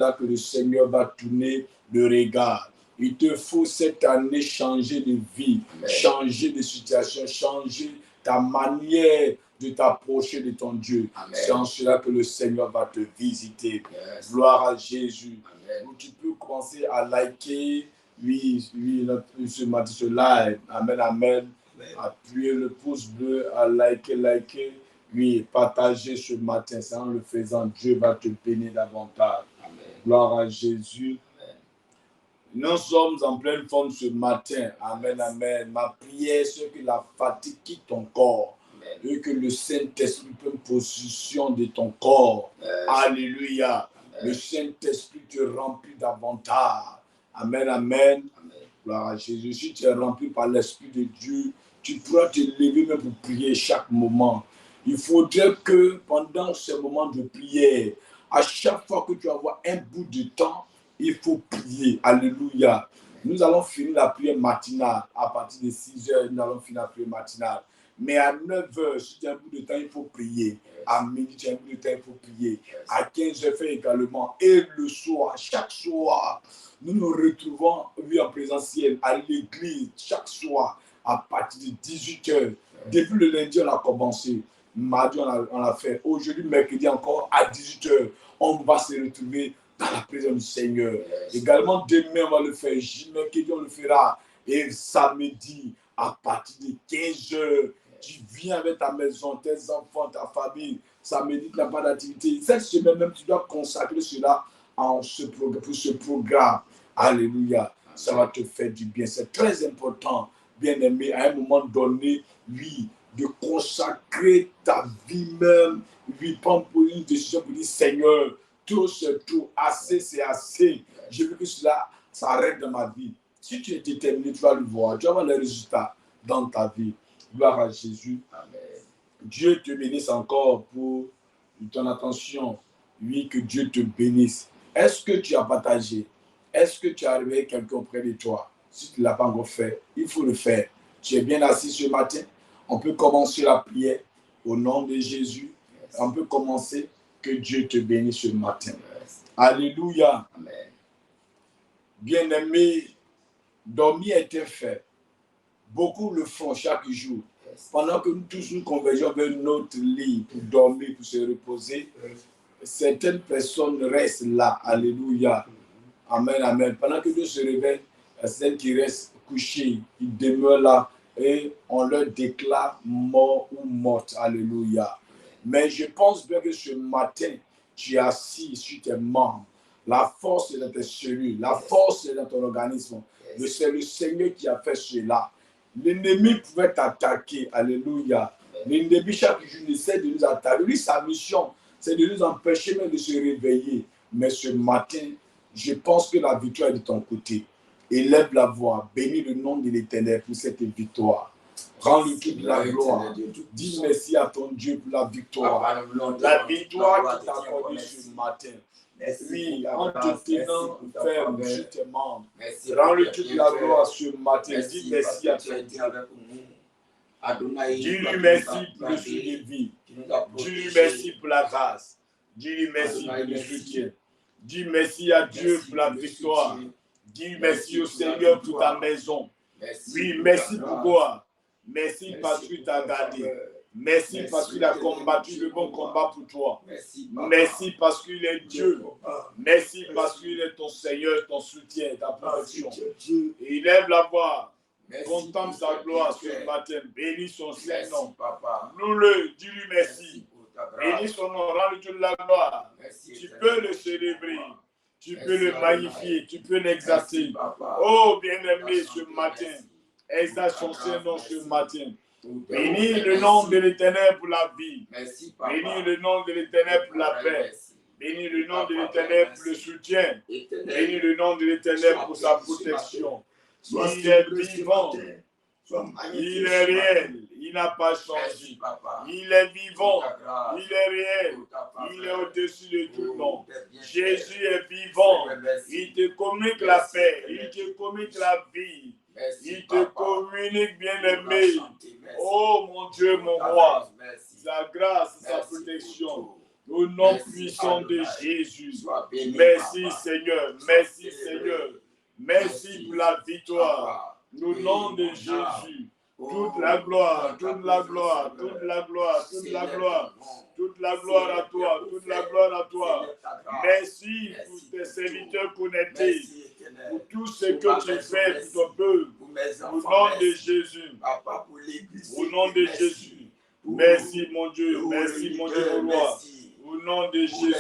là que le Seigneur va tourner le regard. Il te faut cette année changer de vie, changer de situation, changer ta manière de t'approcher de ton Dieu. C'est en cela que le Seigneur va te visiter. Gloire à Jésus. Donc, tu peux commencer à liker, ce matin, ce live. Amen, amen. Appuyez le pouce bleu, à liker. Oui, partager ce matin. C'est en le faisant, Dieu va te bénir davantage. Amen. Gloire à Jésus. Amen. Nous sommes en pleine forme ce matin. Amen, amen. Ma prière, c'est que la fatigue quitte ton corps. Amen. Et que le Saint-Esprit prenne possession de ton corps. Amen. Alléluia. Amen. Le Saint-Esprit te remplit davantage. Amen, amen. Amen. Gloire à Jésus. Si tu es rempli par l'Esprit de Dieu, tu pourras te lever même pour prier chaque moment. Il faudrait que pendant ce moment de prière, à chaque fois que tu vas avoir un bout de temps, il faut prier. Alléluia. Nous allons finir la prière matinale. À partir de 6 heures, nous allons finir la prière matinale. Mais à 9 heures, si tu as un bout de temps, il faut prier. À midi, tu as un bout de temps, il faut prier. À 15 heures, fait également. Et le soir, chaque soir, nous nous retrouvons en présentiel à l'église, chaque soir, à partir de 18 heures. Depuis le lundi, on a commencé. Mardi, on l'a fait. Aujourd'hui, mercredi encore, à 18 heures, on va se retrouver dans la présence du Seigneur. Également, demain, on va le faire. Mercredi, on le fera. Et samedi, à partir de 15 heures, tu viens avec ta maison, tes enfants, ta famille. Samedi, tu n'as pas d'activité. Cette semaine même, tu dois consacrer cela pour ce programme. Alléluia. Ça va te faire du bien. C'est très important, bien aimé, à un moment donné, oui, de consacrer ta vie même, lui prendre pour une décision pour dire Seigneur, tout c'est tout, assez c'est assez. Je veux que cela s'arrête dans ma vie. Si tu es déterminé, tu vas le voir, tu vas voir les résultats dans ta vie. Gloire à Jésus. Amen. Dieu te bénisse encore pour ton attention. Oui, que Dieu te bénisse. Est-ce que tu as partagé? Est-ce que tu as réveillé quelqu'un auprès de toi? Si tu ne l'as pas encore fait, il faut le faire. Tu es bien assis ce matin? On peut commencer la prière au nom de Jésus. On peut commencer. Que Dieu te bénisse ce matin. Alléluia. Amen. Bien-aimé, dormir est un fait. Beaucoup le font chaque jour. Pendant que nous tous nous convergeons vers notre lit pour dormir, pour se reposer, certaines personnes restent là. Alléluia. Amen, amen. Pendant que nous se réveillent, celles qui restent couchées, ils demeurent là et on leur déclare mort ou morte. Alléluia. Mais je pense bien que ce matin, tu es assis sur tes membres. La force est dans tes cellules, la force est dans ton organisme. C'est le Seigneur qui a fait cela. L'ennemi pouvait t'attaquer. Alléluia. L'ennemi, chaque jour, essaie de nous attaquer. Lui, sa mission, c'est de nous empêcher même de se réveiller. Mais ce matin, je pense que la victoire est de ton côté. Élève la voix. Bénis le nom de l'Éternel pour cette victoire. Rends-lui toute la gloire. Dis merci à ton Dieu pour la victoire. La victoire qui t'a accordée ce matin. Oui, en te tenant ferme sur tes membres. Rends-lui toute la gloire ce matin. Dis merci à ton Dieu. Dis-lui merci pour le souffle de vie. Dis-lui merci pour la grâce. Dis-lui merci pour le soutien. Dis merci à Dieu pour la victoire. Dis merci au Seigneur pour ta maison. Oui, merci pour toi. Merci parce qu'il t'a gardé. Merci parce qu'il a combattu le bon combat pour toi. Merci parce qu'il est Dieu. Merci parce qu'il est ton Seigneur, ton soutien, ta protection. Et il aime la voix. Contemple sa gloire ce matin. Bénis son Saint-Nom. Loue-le, dis-lui merci. Bénis son nom, rends-lui toute la gloire. Tu peux le célébrer. Tu peux le magnifier. Tu peux l'exalter. Oh, bien-aimé, ce matin. Exalte son Saint-Nom ce matin. Bénis le nom de l'Éternel pour la vie. Bénis le nom de l'Éternel pour la paix. Bénis le nom de l'Éternel pour le soutien. Bénis le nom de l'Éternel pour sa protection. Il est vivant. Il est réel. Il n'a pas changé. Il est vivant. Il est réel. Il est au-dessus de tout nom. Jésus est vivant. Il te communique la paix. Il te communique la vie. Il te communique, bien-aimé. Oh mon Dieu, mon roi. Sa grâce, sa protection. Au nom puissant de Jésus. Merci Seigneur. Merci Seigneur. Merci pour la victoire. Au nom de Jésus. Toute la gloire, toute la gloire, toute la gloire, toute la gloire. Toute la gloire à toi, toute la gloire à toi. Merci pour tes serviteurs connectés, pour tout ce que tu fais pour ton peuple. Au nom de Jésus. Au nom de Jésus. Merci mon Dieu, merci mon Dieu, mon roi. Au nom de Jésus.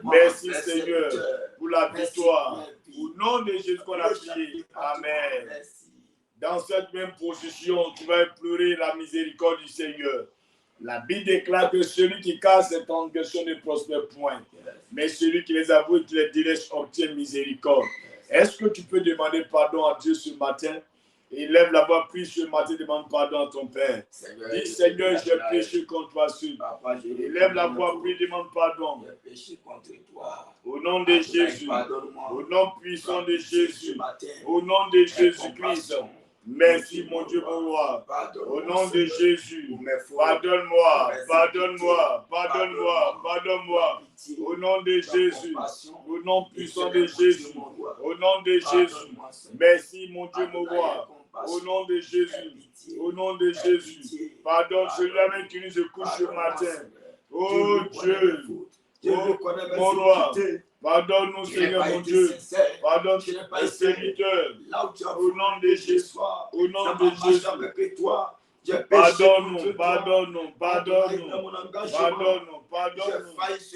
Merci Seigneur pour la victoire. Au nom de Jésus qu'on a prié. Amen. Dans cette même position, tu vas implorer la miséricorde du Seigneur. La Bible déclare que celui qui casse ses transgressions ne prospère point. Mais celui qui les avoue et qui les dirige obtient miséricorde. Est-ce que tu peux demander pardon à Dieu ce matin? Élève la voix, prie ce matin, demande pardon à ton Père. Dis Seigneur, j'ai péché contre toi seul. Élève la voix, prie, demande pardon. Au nom de Jésus, au nom puissant de Jésus, au nom de Jésus-Christ. Merci mon Dieu, mon roi. Au nom de Jésus, pardonne-moi, pardonne-moi, pardonne-moi, pardonne-moi. Au nom de Jésus, au nom puissant de Jésus, au nom de Jésus. Merci mon Dieu, mon roi. Au nom de Jésus, au nom de Jésus. Pardonne celui-là qui nous écoute ce matin. Oh Dieu, oh mon roi. Pardonne-nous, Seigneur mon Dieu. Pardonne tes serviteurs. Au nom de Jésus. Au nom de Jésus. Pardonne-nous, pardonne-nous, pardonne-nous. Pardonne-nous, pardonne-nous.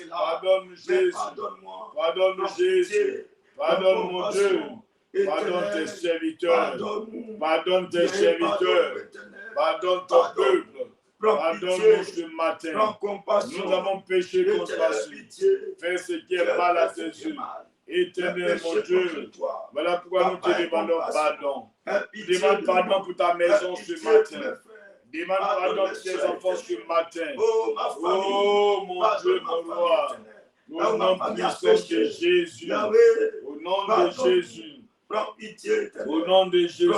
Pardonne-nous, Jésus. Pardonne-nous, Jésus. Pardonne mon Dieu. Pardonne tes serviteurs. Pardonne tes serviteurs. Pardonne ton peuple. Pardonne-nous ce matin. Nous avons péché contre toi. Fais ce qui est mal à tes yeux. Éternel mon Dieu. Voilà pourquoi nous te demandons pardon. Demande pardon pour ta maison ce matin. Demande pardon pour tes enfants ce matin. Oh mon Dieu, mon roi. Au nom puissant de Jésus. Au nom de Jésus. Au nom de Jésus.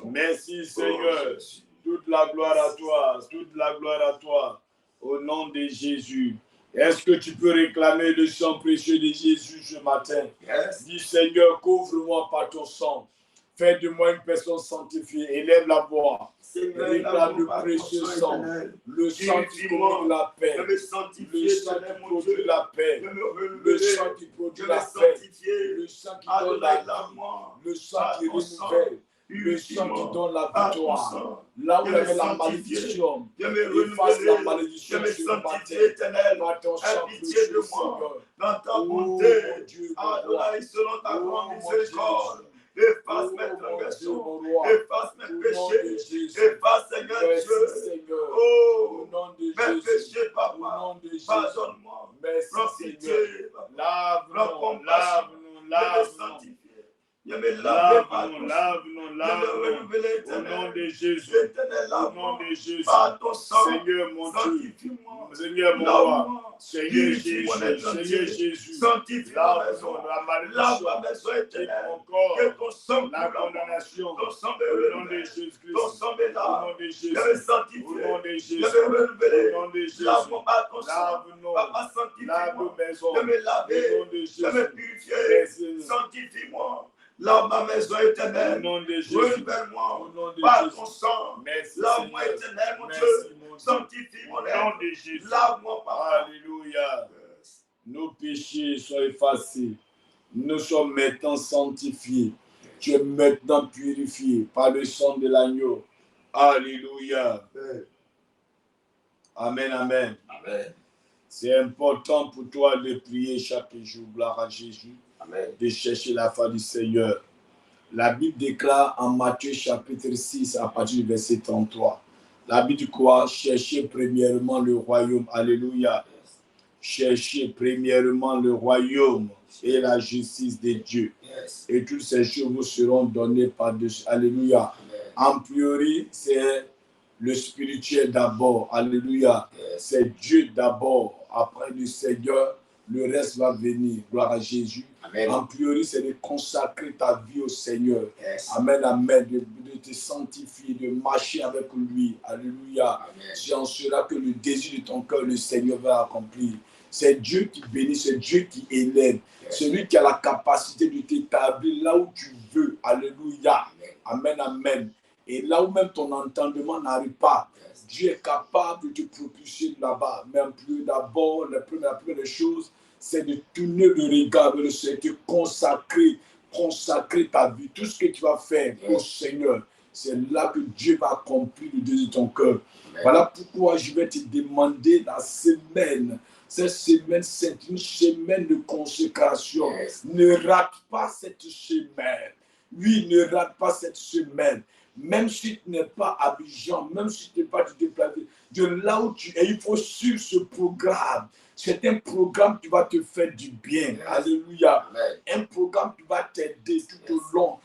Merci Seigneur. Toute la gloire à toi, toute la gloire à toi, au nom de Jésus. Est-ce que tu peux réclamer le sang précieux de Jésus ce matin? Dis Seigneur, couvre-moi par ton sang. Fais de moi une personne sanctifiée. Élève la voix. Réclame le précieux sang. Le sang qui produit la paix. Le sang qui produit la paix. Le sang qui produit la paix. Le sang qui donne la vie. Le sang qui renouvelle. Le sang qui donne la victoire. Là où il y avait la malédiction, efface la malédiction ce matin. Par ton sang précieux, Seigneur. Dans ta bonté, Adonai, selon ta grande miséricorde. Efface mes transgressions, efface mes péchés, efface Seigneur Dieu. Oh, mes péchés, papa, pardonne-moi. Prends pitié, lave-nous, lave-nous. Je me lave par ton sang. Au nom de Jésus. Au nom de Jésus. Seigneur mon Dieu. Seigneur mon roi. Seigneur Jésus. Seigneur Jésus. Sanctifie ma maison. Lave ma maison éternelle. Que ton sang la condamnation. Ton sang au nom de Jésus-Christ. Ton sang me lave. Au nom de Jésus. Je me sanctifie. Au nom de Jésus. Je me renouveler. Au nom de Jésus. Lave-moi par ton sang. Lave-nous. Papa, sanctifie-moi. Lave nos maisons. Je me laver. Au nom de Jésus. Je me purifier. Sanctifie-moi. Lave ma maison éternelle. Au nom de Jésus. Renouvelle-moi Au nom de par Jésus. ton sang. Merci, Lave-moi Seigneur. éternel, mon Merci, Dieu. mon Dieu. Sanctifie mon Au nom être. de Jésus. Lave-moi, papa. Alléluia. Nos péchés sont effacés. Nous sommes maintenant sanctifiés. Tu es maintenant purifié par le sang de l'agneau. Alléluia. Amen, amen. Amen. C'est important pour toi de prier chaque jour, gloire à Jésus. Amen. De chercher la face du Seigneur. La Bible déclare en Matthieu chapitre 6 à partir du verset 33. La Bible dit quoi? Cherchez premièrement le royaume. Alléluia. Cherchez premièrement le royaume et la justice de Dieu. Yes. Et toutes ces choses vous seront données par-dessus. Alléluia. En priori, c'est le spirituel d'abord. Alléluia. Yes. C'est Dieu d'abord. Après le Seigneur, le reste va venir. Gloire à Jésus. Amen. En priori, c'est de consacrer ta vie au Seigneur. Yes. Amen, amen. De te sanctifier, de marcher avec lui. Alléluia. Amen. Tu en seras que le désir de ton cœur, le Seigneur va accomplir. C'est Dieu qui bénit, c'est Dieu qui élève. Celui qui a la capacité de t'établir là où tu veux. Alléluia. Amen, amen. Et là où même ton entendement n'arrive pas, Dieu est capable de te propulser là-bas. Mais d'abord, la première des choses, c'est de tourner le regard vers le Seigneur, de consacrer ta vie, tout ce que tu vas faire au Seigneur. C'est là que Dieu va accomplir le désir de ton cœur. Voilà pourquoi je vais te demander la semaine. Cette semaine, c'est une semaine de consécration. Ne rate pas cette semaine. Oui, ne rate pas cette semaine. Même si tu n'es pas à Abidjan, même si tu n'es pas déplacé, de là où tu es, il faut suivre ce programme. C'est un programme qui va te faire du bien. Alléluia. Un programme qui va t'aider tout au long.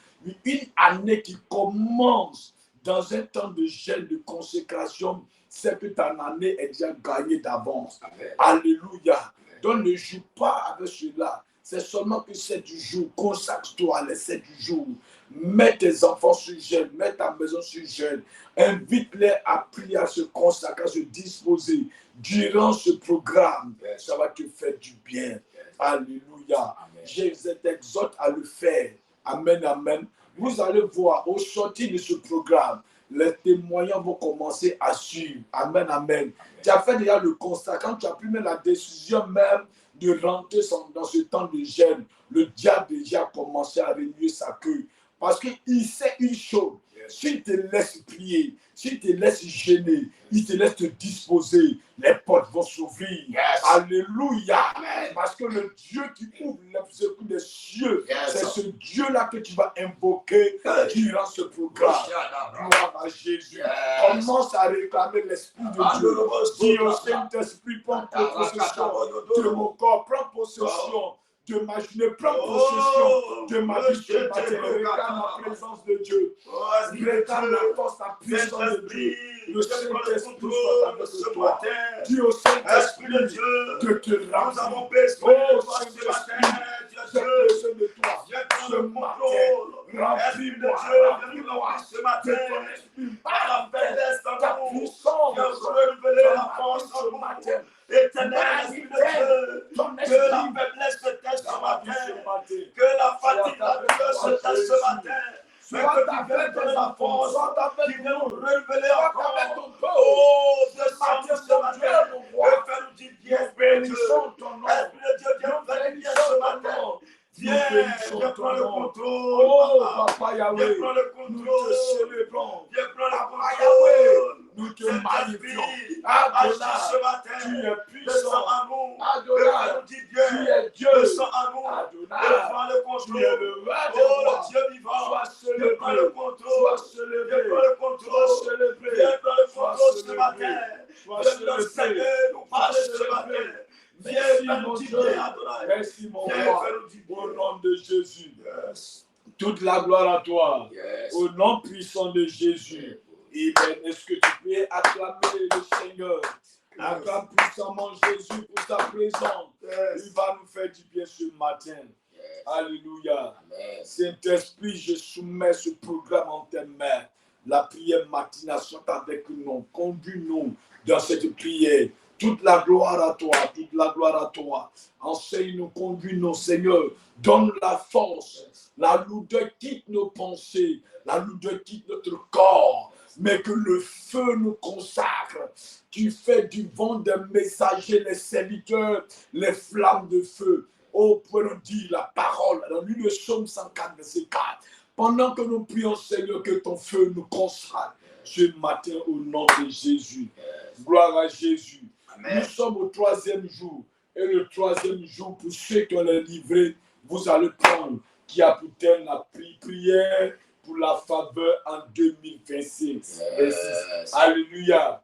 Une année qui commence dans un temps de jeûne, de consécration, c'est que ta année est déjà gagnée d'avance. Alléluia. Donc ne joue pas avec cela. C'est seulement que 7 jours, consacre-toi les 7 jours. Mets tes enfants sur jeûne, mets ta maison sur jeûne. Invite-les à prier, à se consacrer, à se disposer. Durant ce programme, ça va te faire du bien. Alléluia. Je t'exhorte à le faire. Amen, amen. Vous allez voir, au sortir de ce programme, les témoignages vont commencer à suivre. Amen, amen. Tu as fait déjà le constat, quand tu as pris même la décision même de rentrer dans ce temps de jeûne, le diable déjà a commencé à remuer sa queue. Parce qu'il sait une chose, s'il te laisse prier, s'il te laisse gêner, il te laisse te disposer, les portes vont s'ouvrir. Alléluia. Parce que le Dieu qui ouvre les coups des cieux, c'est ce Dieu-là que tu vas invoquer durant ce programme. Gloire à Jésus. Commence à réclamer l'Esprit de Dieu. Dis au Saint-Esprit, prends possession de mon corps, prends possession de ma journée, prends possession de ma vie ce matin. Réclame la présence de Dieu. Réclame la force, la puissance de Dieu. Le Saint-Esprit soit avec toi. Dis au Saint-Esprit de te rendre. Nous avons besoin de toi Saint-Esprit, ce matin. j'ai besoin de toi. Ce matin, remplis-moi ce matin. Par la faiblesse en ta nous, puissance. viens renouveler la force en nous. matin. Éternel Esprit de Dieu, que la faiblesse se tâche ce matin, que la fatigue, la douleur se tâche ce matin, mais que tu viennes donner la force, qui vient nous renouveler encore. Oh, descends ce matin, et fais-nous du bien, Esprit de Dieu. Esprit de Dieu, viens faire du bien ce matin. Viens prendre le contrôle. Oh, Papa Yahweh, viens prendre le nous contrôle. te célébrons. Viens prendre le Papa contrôle. Yahweh, nous te magnifions. Agis Adonai, ce matin. tu es Descends puissant. à nous. Adonai, Fais-nous du bien. tu es Dieu. Descends à nous. Adonai, Et prends le tu es contrôle. le roi des Oh, rois. le Dieu vivant. Sois Viens prendre le célébré. contrôle. Sois célébré. Viens prendre le contrôle. Sois célébré. Viens prendre le Sois contrôle ce célébré. matin. Sois Viens célébré. nous Seigneur nous parler ce matin. Viens faire-nous du bien, Adonai. Merci mon Viens roi. faire-nous du bien. Au nom de Jésus. Yes. Toute la gloire à toi. Yes. Au nom puissant de Jésus. Amen. Est-ce que tu peux acclamer le Seigneur? Acclame puissamment Jésus pour sa présence. Il va nous faire du bien ce matin. Alléluia. Saint-Esprit, je soumets ce programme en tes mains. La prière matinale soit avec nous. Conduis-nous dans cette prière. Toute la gloire à toi, toute la gloire à toi. Enseigne-nous, conduis-nous, Seigneur. Donne la force. La lourdeur quitte nos pensées. La lourdeur quitte notre corps. Mais que le feu nous consacre. Tu fais du vent des messagers, les serviteurs, les flammes de feu. Oh, pour nous dire la parole dans le psaume 104, verset 4. Pendant que nous prions, Seigneur, que ton feu nous consacre ce matin au nom de Jésus. Gloire à Jésus. Amen. Nous sommes au 3e jour. Et le 3e jour, pour ceux qui ont les livrés, vous allez prendre qui a pour thème la prière pour la faveur en 2026. Alléluia.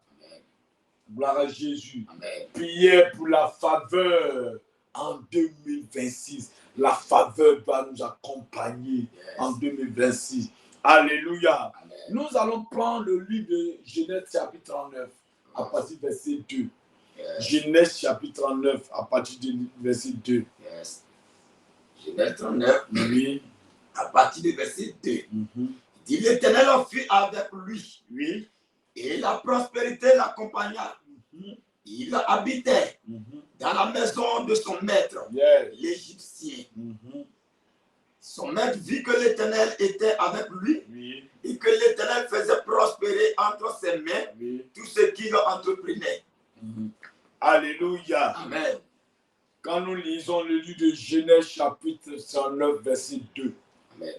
Gloire à Jésus. Amen. Prière pour la faveur en 2026. La faveur va nous accompagner en 2026. Alléluia. Amen. Nous allons prendre le livre de Genèse chapitre 39 à partir du verset 2. Genèse chapitre 39 à partir du verset 2. Genèse 39, oui. À partir du verset 2. Dit l'Éternel fut avec lui. Oui. Et la prospérité l'accompagna. il habitait dans la maison de son maître, l'Égyptien. Son maître vit que l'Éternel était avec lui et que l'Éternel faisait prospérer entre ses mains tout ce qu'il entreprenait. Alléluia. Amen. Quand nous lisons le livre de Genèse chapitre 109 verset 2, Amen.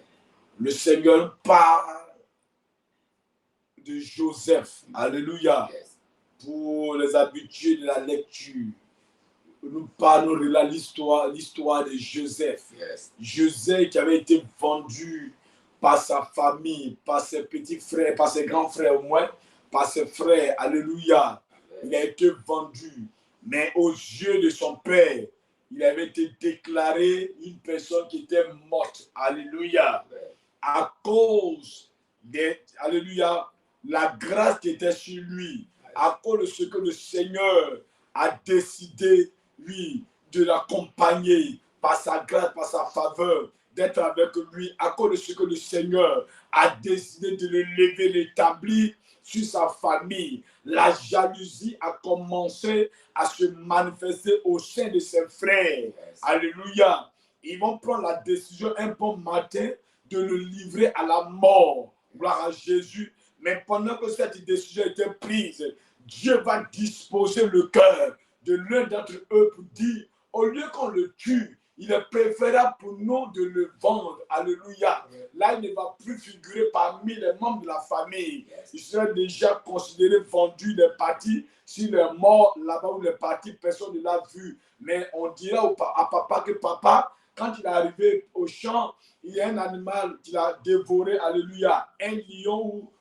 Le Seigneur parle de Joseph. Alléluia. Yes. Pour les habitués de la lecture, nous parlons de l'histoire de Joseph. Yes. Joseph qui avait été vendu par sa famille, par ses petits frères, par ses grands frères au moins, par ses frères. Alléluia. Il a été vendu. Mais aux yeux de son père, il avait été déclaré une personne qui était morte. Alléluia. À cause de, alléluia, la grâce qui était sur lui, à cause de ce que le Seigneur a décidé, lui, de l'accompagner par sa grâce, par sa faveur, d'être avec lui, à cause de ce que le Seigneur a décidé de le lever, l'établir sur sa famille. La jalousie a commencé à se manifester au sein de ses frères. Alléluia. Ils vont prendre la décision un bon matin de le livrer à la mort. Gloire à Jésus. Mais pendant que cette décision était prise, Dieu va disposer le cœur de l'un d'entre eux pour dire, au lieu qu'on le tue, il est préférable pour nous de le vendre. Alléluia. Là, il ne va plus figurer parmi les membres de la famille. Il sera déjà considéré vendu, il est parti. S'il est mort là-bas où il est parti, personne ne l'a vu. Mais on dira à papa que papa, quand il est arrivé au champ, il y a un animal qu'il a dévoré. Alléluia. Un lion ou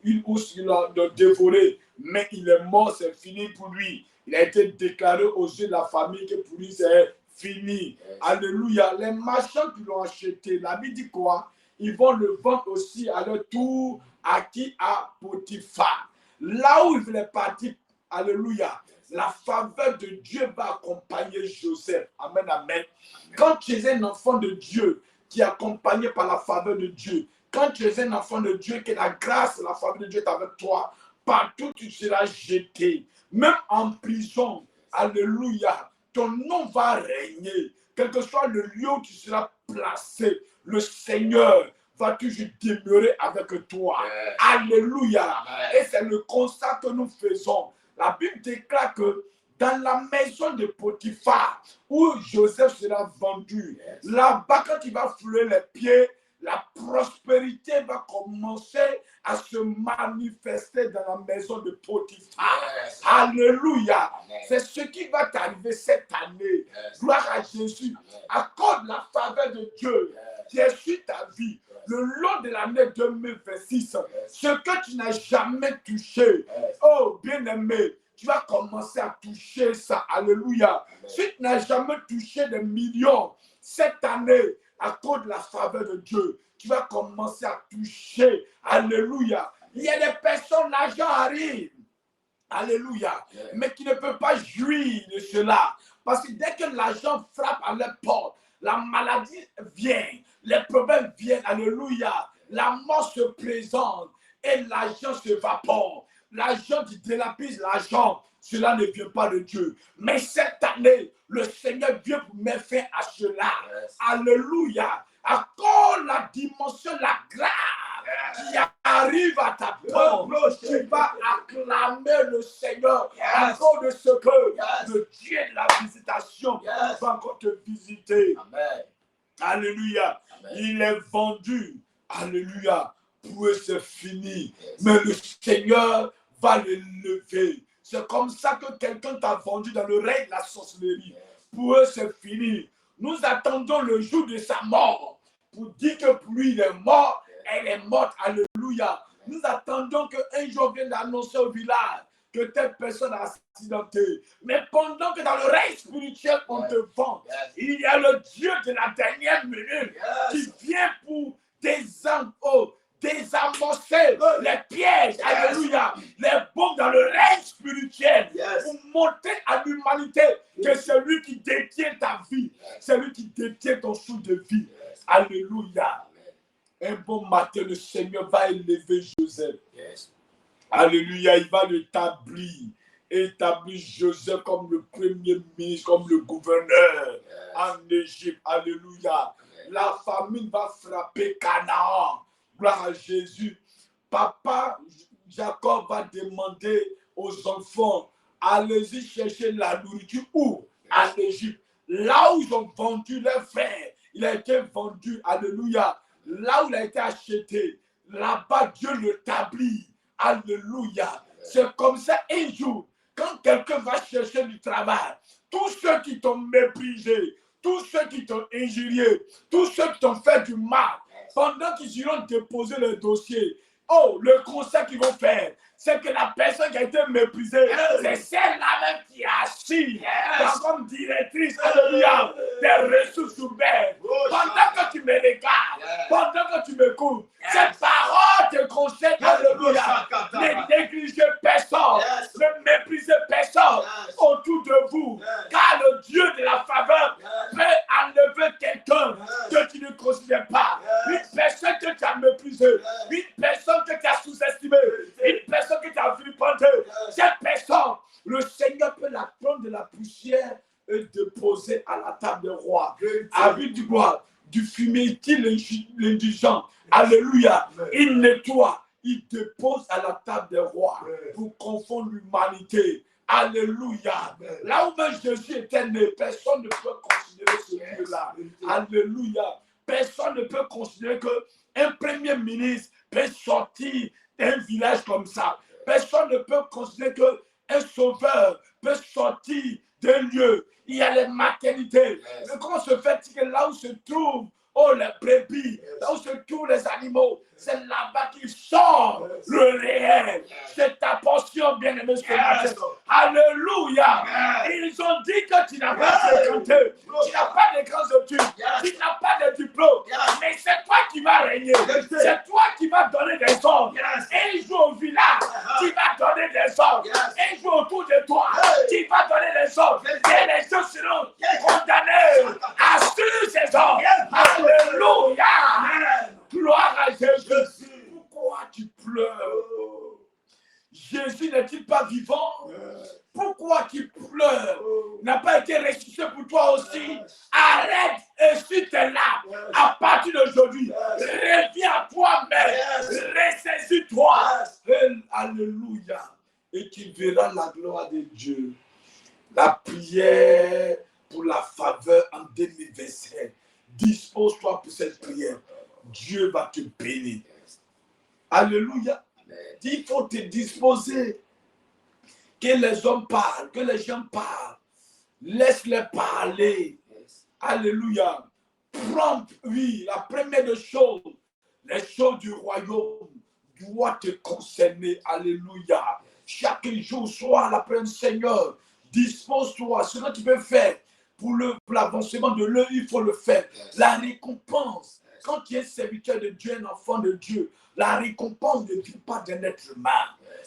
une ours qui l'a dévoré. Mais il est mort, c'est fini pour lui. Il a été déclaré aux yeux de la famille que pour lui, c'est fini. Alléluia. Les marchands qui l'ont acheté, la Bible dit quoi? Ils vont le vendre aussi à leur tour à qui? À Potiphar. Là où il est parti, alléluia, la faveur de Dieu va accompagner Joseph. Amen, amen. Quand tu es un enfant de Dieu qui est accompagné par la faveur de Dieu, quand tu es un enfant de Dieu, que la grâce et la faveur de Dieu est avec toi, partout tu seras jeté. Même en prison, alléluia, ton nom va régner. Quel que soit le lieu où tu seras placé, le Seigneur va toujours demeurer avec toi. Alléluia. Et c'est le constat que nous faisons. La Bible déclare que dans la maison de Potiphar, où Joseph sera vendu, là-bas, quand il va fouler les pieds, la prospérité va commencer à se manifester dans la maison de Potiphar. Alléluia. C'est ce qui va t'arriver cette année. Gloire à Jésus. Accorde la faveur de Dieu qui est sur ta vie le long de l'année 2026. Ce que tu n'as jamais touché. Oh, bien-aimé, tu vas commencer à toucher ça. Alléluia. Si tu n'as jamais touché des millions cette année, à cause de la faveur de Dieu, tu vas commencer à toucher. Alléluia. Il y a des personnes, l'argent arrive. Alléluia. Mais qui ne peuvent pas jouir de cela. Parce que dès que l'argent frappe à leur porte, la maladie vient, les problèmes viennent. Alléluia. La mort se présente et l'argent s'évapore. L'argent qui délapide l'argent, cela ne vient pas de Dieu. Mais cette année, le Seigneur vient pour mettre fin à cela. Alléluia. Accorde la dimension, la grâce qui arrive à ta porte. Tu vas acclamer le Seigneur à cause de ce que le Dieu de la visitation va encore te visiter. Amen. Alléluia. Amen. Il est vendu. Alléluia. Pour eux, c'est fini. Mais le Seigneur va le lever. C'est comme ça que quelqu'un t'a vendu dans le règne de la sorcellerie. Pour eux, c'est fini. Nous attendons le jour de sa mort pour dire que pour lui, il est mort. Elle est morte. Alléluia. Nous attendons qu'un jour vienne d'annoncer au village que telle personne a accidenté. Mais pendant que dans le règne spirituel, on te vend, il y a le Dieu de la dernière minute qui vient pour désamorcer les pièges, alléluia, les bombes dans le règne spirituel, pour montrer à l'humanité que c'est lui qui détient ta vie, c'est lui qui détient ton souffle de vie. Alléluia. Un bon matin, le Seigneur va élever Joseph. Alléluia, il va l'établir. établis Joseph comme le premier ministre, comme le gouverneur en Égypte. Alléluia. La famine va frapper Canaan. Gloire à Jésus. Papa Jacob va demander aux enfants, allez-y chercher la nourriture où? En Égypte. Là où ils ont vendu leur frère, il a été vendu. Alléluia. Là où il a été acheté, là-bas Dieu l'établit. Alléluia. C'est comme ça un jour, quand quelqu'un va chercher du travail, tous ceux qui t'ont méprisé, tous ceux qui t'ont injurié, tous ceux qui t'ont fait du mal, pendant qu'ils iront déposer le dossier, oh, le conseil qu'ils vont faire, c'est que la personne qui a été méprisée, c'est celle-là même qui est assise comme directrice, alléluia, des ressources humaines. Pendant que tu me regardes, pendant que tu m'écoutes, cette parole te conseille, alléluia, ne négligez personne, ne méprisez personne autour de vous, car le Dieu de la faveur peut enlever quelqu'un que tu ne considères pas, une personne que tu as méprisée, une personne que tu as sous-estimée, une personne que tu as vilipendée. Cette personne, le Seigneur peut la prendre de la poussière et déposer à la table du roi, avec du bois, du fumier, l'indigent. Alléluia. Il nettoie, il dépose à la table des rois pour confondre l'humanité. Alléluia. Là où même Jésus était né, personne ne peut considérer ce lieu-là. Alléluia. Personne ne peut considérer qu'un premier ministre peut sortir d'un village comme ça. Personne ne peut considérer qu'un sauveur peut sortir d'un lieu. Il y a les maternités. Mais comment se fait-il que là où se trouvent les brebis, là où se trouvent les animaux, c'est là-bas qu'il sort le réel. C'est ta portion, bien-aimé, ce matin. Alléluia. Ils ont dit que tu n'as pas fréquenté, tu n'as pas de grandes études, tu n'as pas de diplôme, mais c'est toi qui vas régner. C'est toi qui vas donner des ordres. Un jour au village, tu vas donner des ordres. Un jour autour de toi, tu vas donner des ordres. Et les gens seront condamnés à suivre ces ordres. Alléluia. Gloire à Jésus. Pourquoi tu pleures? Jésus n'est-il pas vivant? Pourquoi tu pleures? N'a pas été ressuscité pour toi aussi? Arrête et si tu es là, à partir d'aujourd'hui, reviens à toi-même, ressaisis-toi. Alléluia. Et tu verras la gloire de Dieu. La prière pour la faveur en 2027. Dispose-toi pour cette prière. Dieu va te bénir. Alléluia. Il faut te disposer. Que les hommes parlent, que les gens parlent. Laisse-les parler. Alléluia. Prends, oui, la première des choses, les choses du royaume doivent te concerner. Alléluia. Chaque jour, sois la pleine Seigneur. Dispose-toi. Ce que tu peux faire pour l'avancement de l'œuvre, il faut le faire. La récompense. Quand tu es serviteur de Dieu, un enfant de Dieu, la récompense ne vient pas d'un être humain.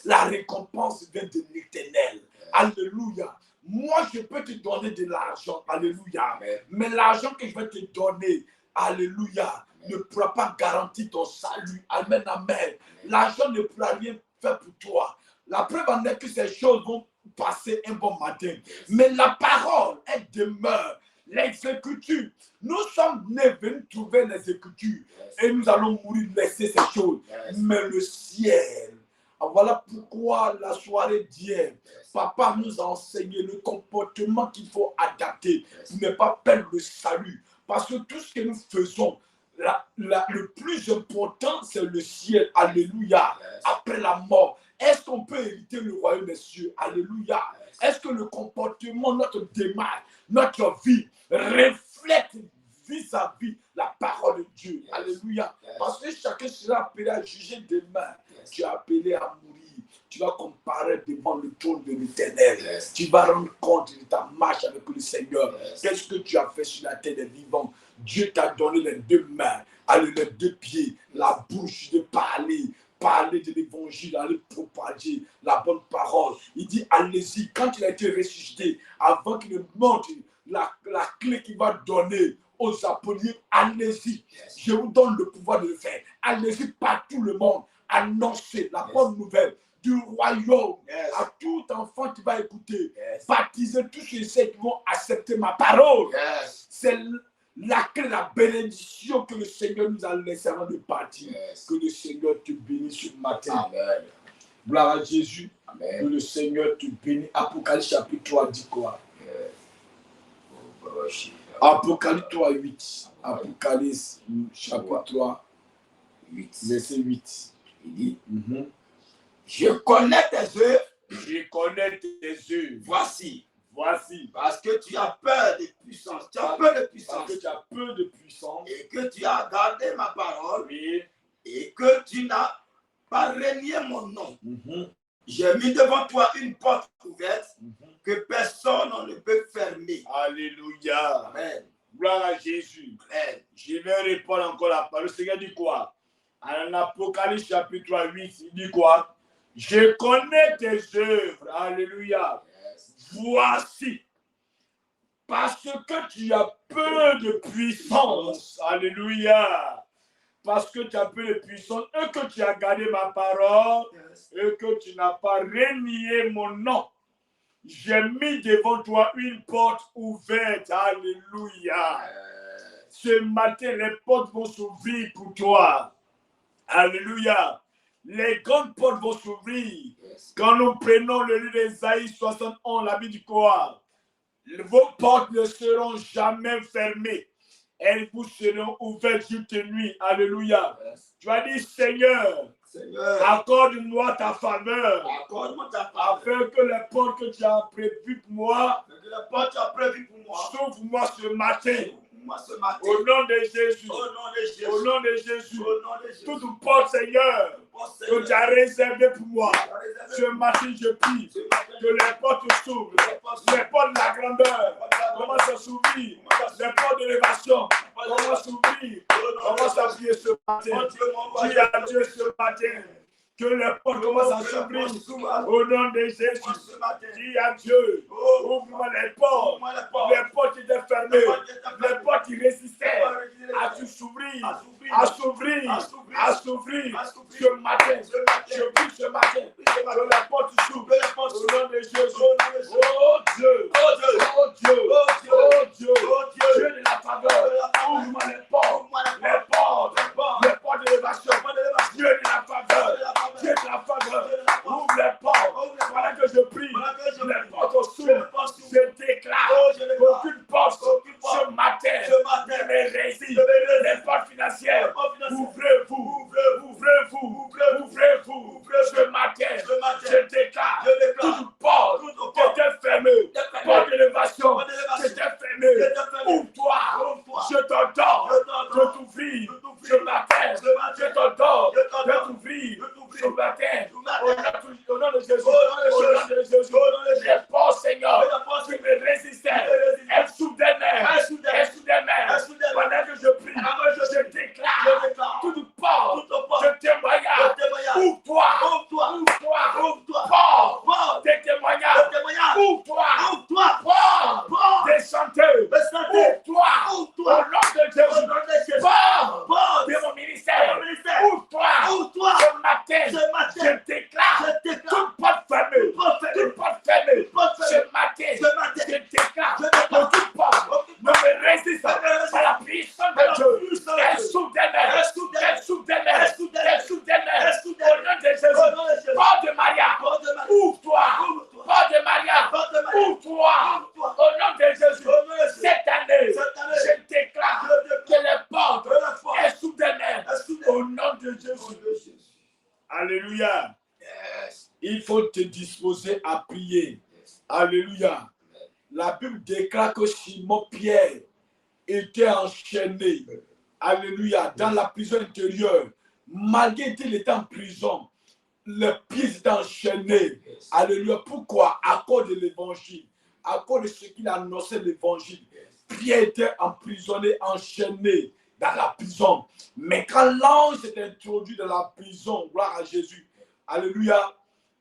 La récompense vient de l'Éternel. Alléluia. Moi, je peux te donner de l'argent. Alléluia. Mais l'argent que je vais te donner, alléluia, ne pourra pas garantir ton salut. Amen, amen. L'argent ne pourra rien faire pour toi. La preuve en est que ces choses vont passer un bon matin. Mais la parole, elle demeure. Les Écritures, nous sommes venus trouver les Écritures et nous allons mourir, laisser ces choses. Mais le ciel, voilà pourquoi la soirée d'hier, papa nous a enseigné le comportement qu'il faut adapter pour ne pas perdre le salut. Parce que tout ce que nous faisons, le plus important, c'est le ciel. Alléluia. Après la mort, est-ce qu'on peut hériter le royaume des cieux? Alléluia. Est-ce que le comportement, notre démarche, notre vie reflète vis-à-vis la parole de Dieu? Alléluia. Parce que chacun sera appelé à juger demain. Tu es appelé à mourir. Tu vas comparaître devant le trône de l'Éternel. Tu vas rendre compte de ta marche avec le Seigneur. Qu'est-ce que tu as fait sur la terre des vivants? Dieu t'a donné les deux mains, les deux pieds, la bouche de parler de l'évangile, aller propager la bonne parole. Il dit, allez-y, quand il a été ressuscité, avant qu'il ne montre la clé qu'il va donner aux apôtres, allez-y, je vous donne le pouvoir de le faire. Allez-y par tout le monde, annoncez la bonne nouvelle. du royaume. Yes. À tout enfant qui va écouter, Yes. baptiser tous ceux qui vont accepter ma parole. Yes. C'est la clé, la bénédiction que le Seigneur nous a laissée avant de partir. Yes. Que le Seigneur te bénisse ce matin. Amen. Gloire à Jésus. Amen. Que le Seigneur te bénisse. Apocalypse chapitre 3 dit quoi? Apocalypse 3, 8. Apocalypse chapitre 3, 8. verset 8. Il dit, je connais tes œuvres. Je connais tes œuvres. Voici. Voici. Parce que tu as peur de puissance. Tu as peur de puissance. Parce que tu as peu de puissance. Et que tu as gardé ma parole. Oui. Et que tu n'as pas renié mon nom. J'ai mis devant toi une porte ouverte que personne ne peut fermer. Alléluia. Amen. Gloire à Jésus. Amen. Je vais répondre encore la parole. Le Seigneur dit quoi? En Apocalypse chapitre 3, 8, il dit quoi? Je connais tes œuvres. Alléluia. Yes. Voici. Parce que tu as peu de puissance. Alléluia. Parce que tu as peu de puissance et que tu as gardé ma parole Yes. et que tu n'as pas renié mon nom. J'ai mis devant toi une porte ouverte. Alléluia. Ce matin, les portes vont s'ouvrir pour toi. Alléluia. Les grandes portes vont s'ouvrir. Yes. Quand nous prenons le livre d'Ésaïe 71, la Bible dit quoi? Vos portes ne seront jamais fermées. Elles vous seront ouvertes jour et nuit. Alléluia. Yes. Tu as dit, Seigneur, Seigneur, accorde-moi ta faveur. accorde-moi ta faveur. Afin que les portes que tu as prévues pour moi, Que la porte que tu as prévue pour moi. s'ouvre-moi ce matin. Moi ce matin. Au nom de Jésus. Au nom de Jésus. Au nom de Jésus. Au nom de Jésus. Toute porte, Seigneur, que tu as réservé pour moi. Ce matin, je prie que les portes s'ouvrent. Les portes de la grandeur commencent à s'ouvrir. Les portes de l'élévation commencent à s'ouvrir. Commence à prier ce matin. Dis à Dieu ce matin que les portes commencent à s'ouvrir. Au nom de Jésus. Dis à Dieu, ouvre-moi les portes. Les portes qui étaient fermées. Les portes qui résistaient à s'ouvrir. À s'ouvrir. À s'ouvrir. Ce matin. Je prie ce matin que les portes s'ouvrent. Au nom de Jésus. Oh Dieu. Oh Dieu. Oh Dieu. Dieu de la faveur. Ouvre-moi les portes. Les portes. Les portes de l'élévation. Dieu de la faveur. Dieu de la faveur. Ouvre les portes. Voilà que je prie. Les portes s'ouvrent. Je déclare qu'aucune porte ce matin ne me résiste. Les portes financières. Ouvrez-vous. Ouvrez-vous. Ouvrez-vous. Ce matin, je déclare toute porte qui était fermée. Porte d'élévation qui était fermée. Ouvre-toi. Je t'ordonne de t'ouvrir. Ce matin, je t'ordonne de t'ouvrir. Ce matin, au nom de Jésus. Au nom de Jésus. Les portes, Seigneur, qui me résistaient. Elles s'ouvrent des mers. Elles s'ouvrent des mers. Pendant que je prie, je déclare toute porte de témoignage. Ouvre-toi. Porte de témoignage. Ouvre-toi. Porte des chanteurs. Ouvre-toi. Au nom de Jésus. Porte de mon ministère. Ouvre-toi. Ce matin, je déclare toute porte fermée. Toute porte fermée. Ce matin, je déclare que toute porte ne me résiste pas la puissance de Dieu. Elle s'ouvre des mers. Elle s'ouvre des mers. Elle s'ouvre des mers. Au nom de Jésus. Porte de Maria. Ouvre-toi. Porte de Maria. Ouvre-toi. Au nom de Jésus. Cette année, je déclare que les portes, elles s'ouvrent des mers. Au nom de Jésus. Alléluia. Il faut te disposer à prier. Alléluia. La Bible déclare que Simon Pierre était enchaîné. Alléluia. Dans la prison intérieure. Malgré qu'il était en prison, les pieds étaient enchaînés. Alléluia. Pourquoi? À cause de l'évangile. À cause de ce qu'il annonçait l'évangile. Pierre était emprisonné, enchaîné dans la prison. Mais quand l'ange s'est introduit dans la prison, gloire à Jésus. Alléluia.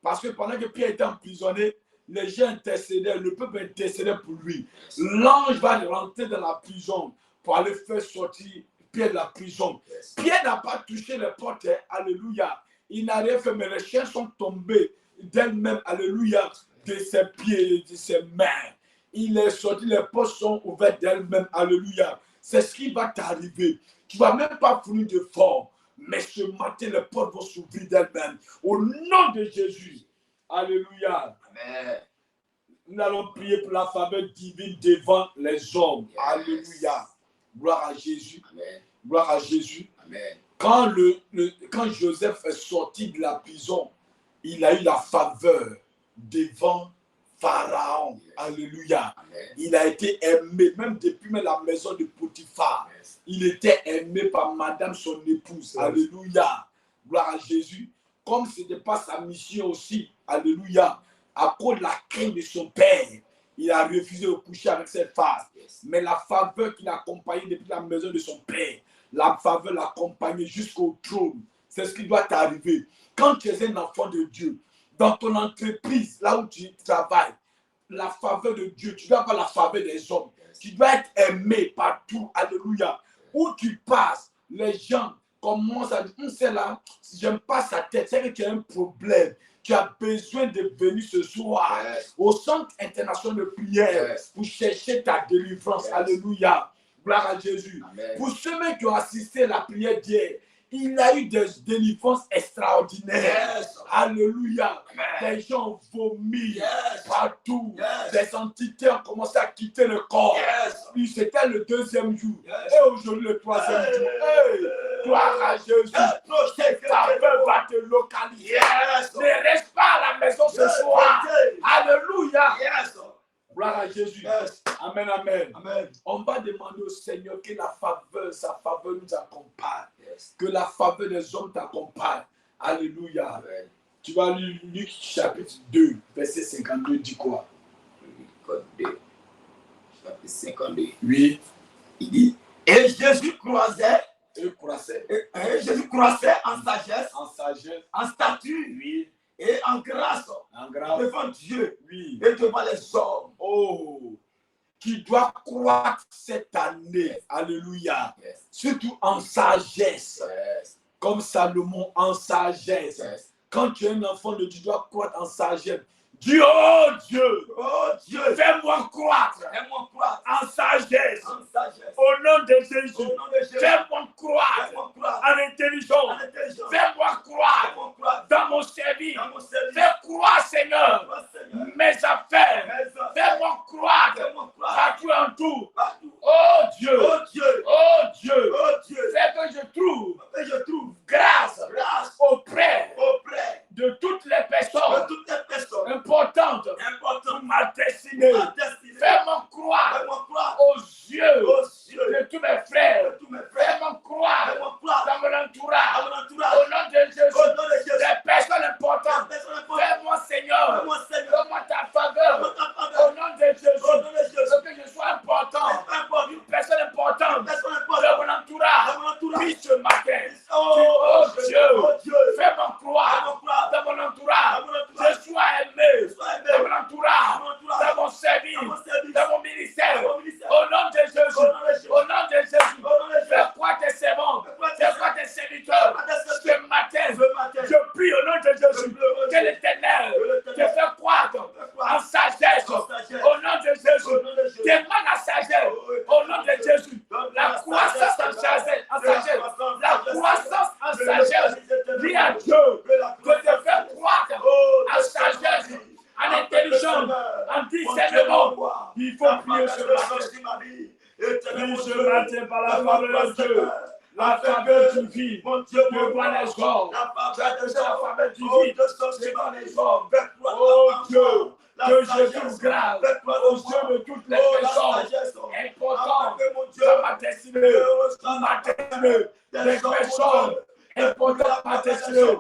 Parce que pendant que Pierre était emprisonné, les gens intercédaient, le peuple intercédait pour lui. L'ange va rentrer dans la prison pour aller faire sortir Pierre de la prison. Pierre n'a pas touché les portes. Alléluia. Il n'a rien fait, mais les chaînes sont tombées d'elles-mêmes, alléluia, de ses pieds et de ses mains. Il est sorti, les portes sont ouvertes d'elles-mêmes, alléluia. C'est ce qui va t'arriver. Tu ne vas même pas fournir de forme, mais ce matin, les portes vont s'ouvrir d'elles-mêmes. Au nom de Jésus, alléluia. Amen. Nous allons prier pour la faveur divine devant les hommes. Yes. Alléluia. Gloire à Jésus. Amen. Gloire à Jésus. Amen. Quand Joseph est sorti de la prison, il a eu la faveur devant Pharaon. Yes. Alléluia. Amen. Il a été aimé, même depuis la maison de Potiphar. Yes. Il était aimé par madame, son épouse. Yes. Alléluia. Gloire à Jésus. Comme ce n'était pas sa mission aussi. Alléluia. À cause de la crainte de son père, il a refusé de coucher avec cette femme. Yes. Mais la faveur qui l'accompagnait depuis la maison de son père, la faveur l'accompagnait jusqu'au trône. C'est ce qui doit t'arriver. Quand tu es un enfant de Dieu, dans ton entreprise, là où tu travailles, la faveur de Dieu, tu dois avoir la faveur des hommes. Yes. Tu dois être aimé partout. Alléluia. Où tu passes, les gens commencent à dire, c'est là, si j'aime pas sa tête, c'est que tu as un problème. Tu as besoin de venir ce soir yes. au centre international de prière yes. pour chercher ta délivrance. Yes. Alléluia. Gloire à Jésus. Amen. Pour ceux qui ont assisté à la prière d'hier, il a eu des délivrances extraordinaires. Yes. Alléluia. Amen. Des gens ont vomi yes. partout. Yes. Des entités ont commencé à quitter le corps. Yes. Puis c'était le deuxième jour. Yes. Et aujourd'hui le troisième jour. Hey. Gloire à Jésus. Cette faveur va te localiser. Yes. Ne reste pas à la maison ce soir. Alléluia. Yes. Gloire à Jésus. Yes. Amen, amen. Amen. On va demander au Seigneur que la faveur, sa faveur nous accompagne. Yes. Que la faveur des hommes t'accompagne. Alléluia. Amen. Tu vas lire Luc chapitre 2, verset 52, dit quoi? Luc 2, chapitre 52. Oui. Il dit, et Jésus croisait. Et Jésus croissait en sagesse, en stature, oui, et en grâce devant Dieu, oui, et devant les hommes. Oh, qui doit croître cette année, alléluia, yes. Surtout en sagesse, yes. Comme Salomon en sagesse. Yes. Quand tu es un enfant de Dieu, tu dois croître en sagesse. Dis, oh Dieu, fais-moi croître en sagesse. Au nom de Jésus, fais-moi croître en intelligence. Fais-moi croître dans mon service. Fais croître, Seigneur, mes affaires. Fais-moi croître partout en tout. Oh Dieu, fais que je trouve grâce auprès de toutes les personnes importantes pour ma destinée. Fais-moi croire aux yeux de tous mes frères. Fais-moi croire dans mon entourage. Au nom de Jésus, les personnes importantes. Fais-moi, Seigneur, donne-moi ta faveur. Au nom de Jésus, que je sois important. Une personne importante dans mon entourage. Puis ce matin, oh Dieu, fais-moi croire dans mon entourage. Je sois aimé dans mon entourage, dans mon service, dans mon ministère. Au nom de Jésus, au nom de Jésus, fais croire tes servants, fais croire tes serviteurs. Ce matin, je prie au nom de Jésus que l'Éternel te fait croire en sagesse. Au nom de Jésus, demande la sagesse. Au nom de Jésus, la croissance en sagesse, la croissance en sagesse. Dis à Dieu que te fait croire en sagesse, en intelligence, en discernement. Il faut prier ce matin. Prie ce matin par la faveur de Dieu. La faveur du vie devant les hommes. La faveur du vie devant les hommes. Oh Dieu, que je trouve grâce aux yeux de toutes les personnes importantes dans ma destinée. Des personnes importantes dans ma destinée.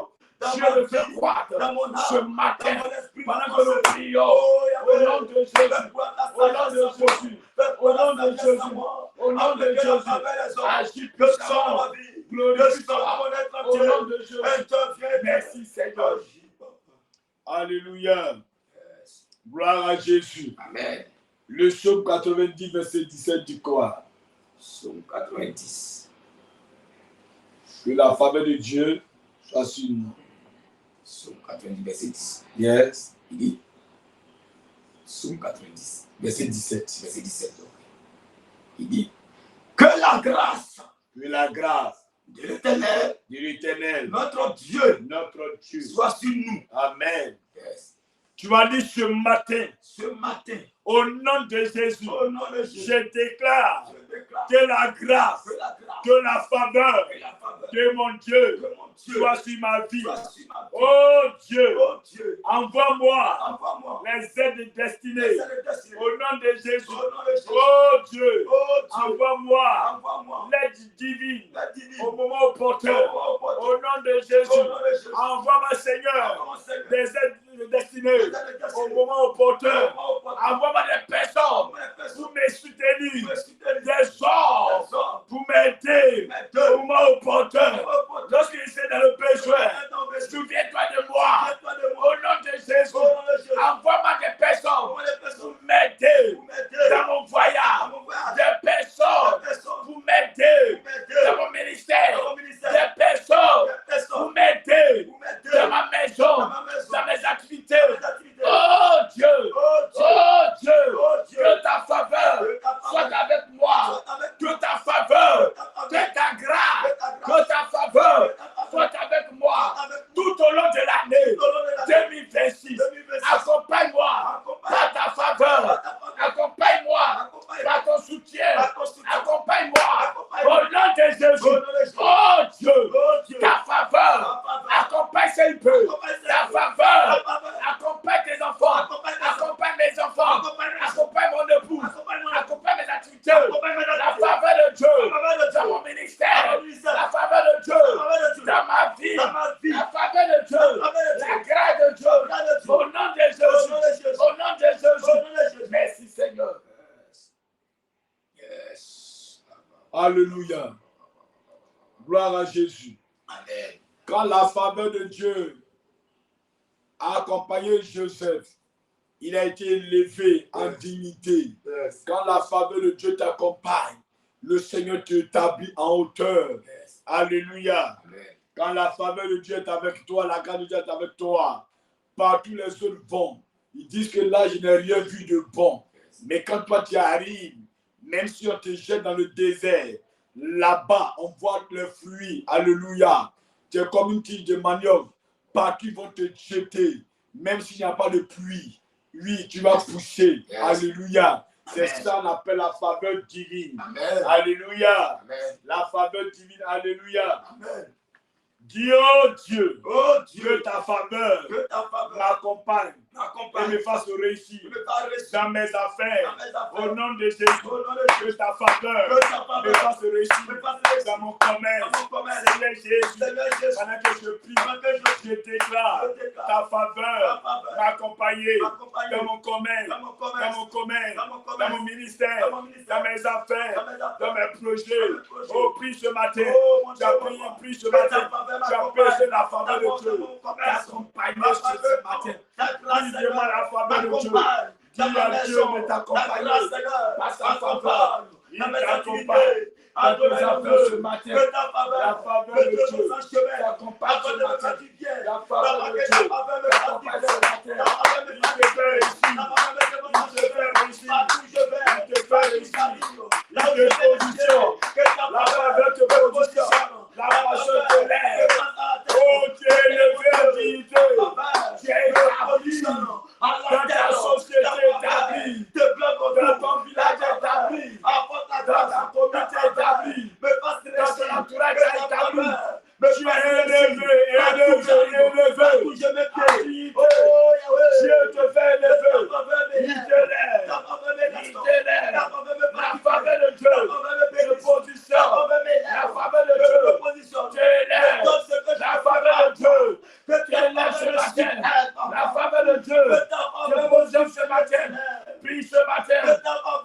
Dieu le fait croître ce matin pendant que nous prions au nom de Jésus, au nom de Jésus, au nom de Jésus, au nom de Jésus. Agis puissamment, glorifie au nom de Jésus. Merci Seigneur. Alléluia. Gloire à Jésus. Amen. Le psaume 90, verset 17 dit quoi? Psaume 90. Que la faveur de Dieu soit sur nous. Psaume 90, verset 10. Yes. Il dit, Psaume 90, Verset 17. verset 17. Donc. Il dit, que la grâce de l'Éternel, notre Dieu, soit sur nous. Amen. Yes. Tu as dit ce matin, au nom de Jésus, je déclare que la grâce, que la faveur de mon Dieu soit sur ma vie. Oh Dieu, envoie-moi les aides destinées au nom de Jésus. Oh Dieu, envoie-moi l'aide divine au moment opportun. Au nom de Jésus, envoie-moi Seigneur des aides destinées au moment opportun. Envoie-moi des personnes pour me soutenir, des hommes pour m'aider au moment opportun. Lorsqu'il est dans le péché, souviens-toi de moi. Au nom de Jésus, envoie-moi des personnes pour m'aider dans mon voyage, des personnes pour m'aider dans mon ministère, des personnes pour m'aider dans ma maison, dans mes activités. Oh Dieu, que ta faveur soit avec moi, que ta faveur, que ta grâce, que ta faveur soit avec moi tout au long de l'année 2026. Accompagne-moi par ta faveur, accompagne-moi par ton soutien, accompagne-moi au nom de Jésus. Oh Dieu, ta faveur accompagne ce peu, ta faveur accompagne tes enfants, accompagne mes enfants, accompagne mon épouse, accompagne mes activités, la faveur de Dieu dans mon ministère, la faveur de Dieu dans ma vie, la faveur de Dieu, la grâce de Dieu, au nom de Jésus, au nom de Jésus. Merci Seigneur. Yes. Alléluia. Gloire à Jésus. Amen. Quand la faveur de Dieu a accompagné Joseph, il a été élevé en dignité. Yes. Quand la faveur de Dieu t'accompagne, le Seigneur t'établit en hauteur. Yes. Alléluia. Amen. Quand la faveur de Dieu est avec toi, la grâce de Dieu est avec toi, partout les autres vont. Ils disent que là, je n'ai rien vu de bon. Mais quand toi tu arrives, même si on te jette dans le désert, là-bas, on voit les fruits. Alléluia. Tu es comme une tige de manioc. Partout ils vont te jeter. Même s'il n'y a pas de pluie. Oui, tu vas pousser. Yes. Alléluia. C'est Amen. ça qu'on appelle la faveur divine. Amen. Alléluia. Amen. La faveur divine. Alléluia. Amen. Dis, oh Dieu, Oh que Dieu, ta faveur que ta faveur m'accompagne et m'accompagne, me fasse réussir me fasse réussir dans mes affaires. dans mes affaires. Au nom de Jésus, Au nom de que Jésus, ta faveur que ta me faveur fasse réussir me fasse réussir dans mon commerce. dans mon commerce. Seigneur Jésus, Seigneur Jésus, pendant que je prie, pendant que je déclare je déclare ta faveur ta faveur m'accompagner m'accompagner dans mon commerce, dans mon dans commerce, mon commerce, dans mon commerce, dans mon ministère, dans mon ministère, dans mes affaires, dans mes affaires, dans mes projets. dans mes projets. Oh, prie ce matin. Oh, mon Tu Dieu, as mon prié, roi. prie ce Que ta matin. faveur Tu as m'accompagne besoin de la faveur dans de mon Dieu. commerce. T'accompagner Ma ce faveur, matin. ta grâce, Dis-moi la faveur de Dieu. m'accompagne Dis dans ma à Dieu maison. de Ta t'accompagner grâce, Seigneur, par sa m'accompagne faveur. Il dans mes t'accompagne activités. dans tes Adonai, affaires ce que matin. ta La faveur faveur me de donne Dieu son chemin. t'accompagne ce Afin de me matin. faire du bien. La faveur de Que Dieu ta faveur me fasse du t'accompagne bien. ce matin. Ta faveur me Il fasse te du fait bien. réussir. Ta faveur me donne son Il te fait chemin. réussir. Partout où je vais, Il te fait partout où réussir. j'habite, Il là où te je vais positionne. que ta La faveur faveur te me positionne. La faveur te lève. Oh, Oh, tu es élevé en dignité. Tu es établi dans ta société établie, dans ton village établi, dans ta communauté établie, dans ton entourage établi. Tu es élevé en dignité. Dieu te fait élever. Il te lève. La faveur de Dieu te positionne. La faveur de Dieu te lève. La faveur de Dieu te lève ce matin. La faveur de Dieu te positionne ce matin. Prie ce matin.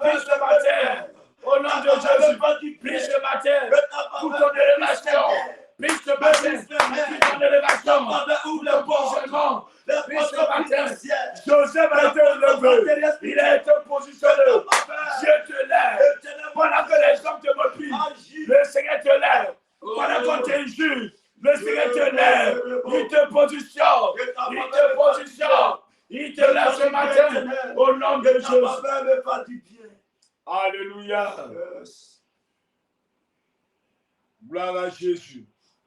Prie ce matin. Au nom de Jésus, prie ce matin pour ton élévation. Prie ce matin pour ton élévation. Pour ton positionnement. Prie ce matin. Joseph a été élevé. Il a été positionné. Dieu te lève. Pendant que les hommes te méprisent, le Seigneur te lève. Pendant qu'on t'injure, Le Seigneur te lève. Il te positionne. Il te positionne. Il te lève ce matin. Au nom de Jésus. Alléluia. Gloire à Jésus.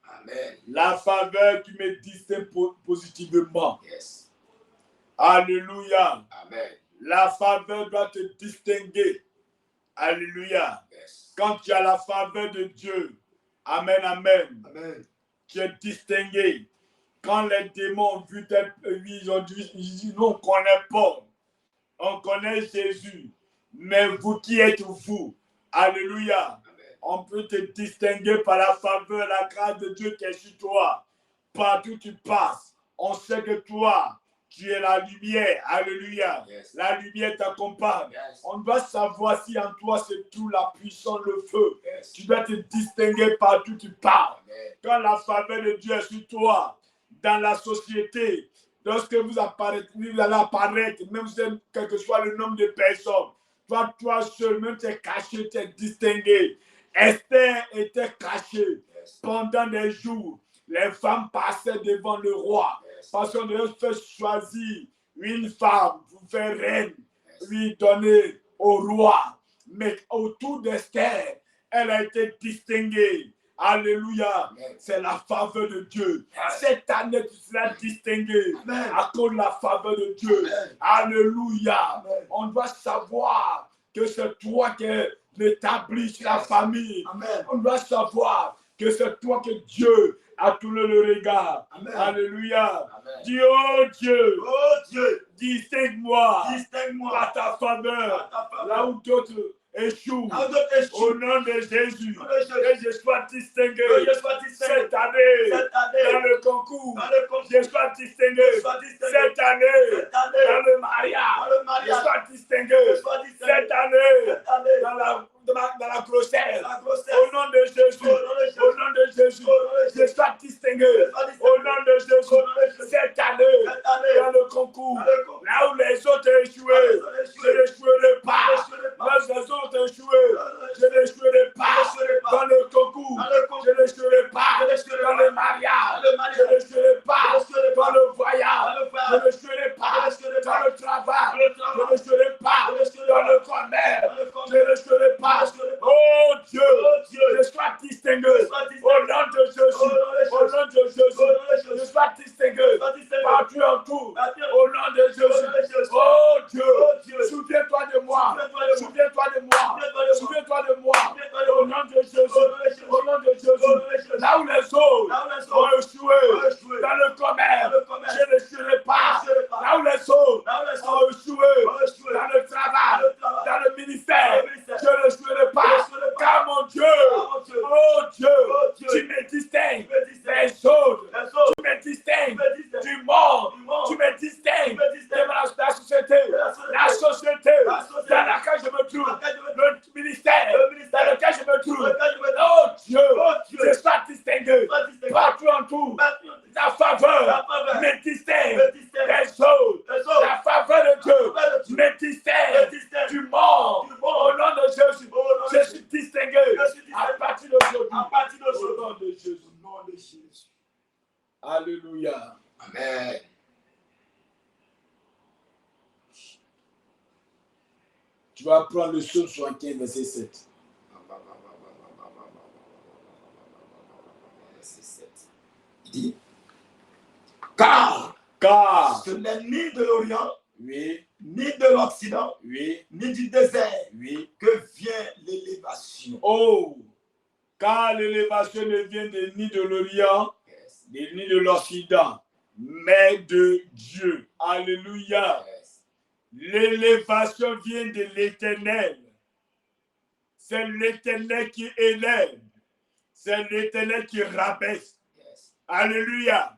Amen. La faveur qui me distingue positivement. Yes. Alléluia. Amen. La faveur doit te distinguer. Alléluia. Yes. Quand tu as la faveur de Dieu, amen, amen. Amen. Tu es distingué. Quand les démons ont vu, ils ont dit, nous, on ne connaît pas. On connaît Jésus. Mais vous qui êtes vous, alléluia. On peut te distinguer par la faveur, la grâce de Dieu qui est sur toi. Partout où tu passes, on sait que toi, tu es la lumière. Alléluia. Yes. La lumière t'accompagne. Yes. On doit savoir si en toi c'est tout la puissance, le feu. Yes. Tu dois te distinguer partout où tu pars. Amen. Quand la faveur de Dieu est sur toi, dans la société, lorsque vous allez apparaître, même si quel que soit le nombre de personnes, toi seul, même tu es caché, tu es distingué. Esther était cachée pendant des jours. Les femmes passaient devant le roi parce qu'on devait faire choisir une femme pour faire reine, lui donner au roi. Mais autour d'Esther, elle a été distinguée. Alléluia. C'est la faveur de Dieu. Cette année, tu seras distingué à cause de la faveur de Dieu. Alléluia. On doit savoir que c'est toi qui établis la famille. Amen. On doit savoir que c'est toi que Dieu a tourné le regard. Amen. Alléluia. Amen. Dis, oh Dieu, Oh Dieu, distingue-moi distingue-moi par ta faveur. Là où d'autres échouent. Au nom de Jésus, que je sois distingué cette année dans le concours. Je sois distingué cette année dans le mariage. Je sois distingué cette année dans la grossesse. Au nom de Jésus, au nom de Jésus, je sois distingué au nom de Jésus cette année dans le concours. Là où les autres échoué, je n'échouerai pas. Là où les autres échoué, je n'échouerai pas dans le concours. Je n'échouerai pas dans le mariage. Je n'échouerai pas dans le voyage. Je n'échouerai pas dans le travail. Je n'échouerai pas dans le commerce. Je n'échouerai pas. Oh Dieu, je sois distingué au nom de Jésus. Au nom de Jésus, je sois distingué partout en tout. Au nom de Jésus. Oh Dieu, souviens-toi de moi. Souviens-toi de moi. Souviens-toi de moi. Au nom de Jésus. Au nom de Jésus. Là où les autres ont échoué dans le commerce, je ne serai pas. Là où les autres ont échoué dans le travail, dans le ministère, je ne serai pas. Car mon Dieu, oh Dieu, tu me distingues des autres. Tu me distingues du monde. Tu me distingues de la société. La société dans laquelle je me trouve. Le ministère dans lequel je me trouve. Oh Dieu, je sois distingué partout en tout. Ta faveur me distingue des autres. La faveur de Dieu me distingue du monde. Au nom de Jésus, je suis distingué à partir d'aujourd'hui. Au nom de Jésus. Alléluia. Amen. Tu vas prendre le psaume 75, verset 7. Verset 7. Il dit, car ce n'est ni de l'Orient, oui, ni de l'Occident, oui, ni du désert, oui, que vient l'élévation. Oh, car l'élévation ne vient ni de l'Orient, ni de l'Occident, mais de Dieu. Alléluia. L'élévation vient de l'Éternel. C'est l'Éternel qui élève. C'est l'Éternel qui rabaisse. Alléluia.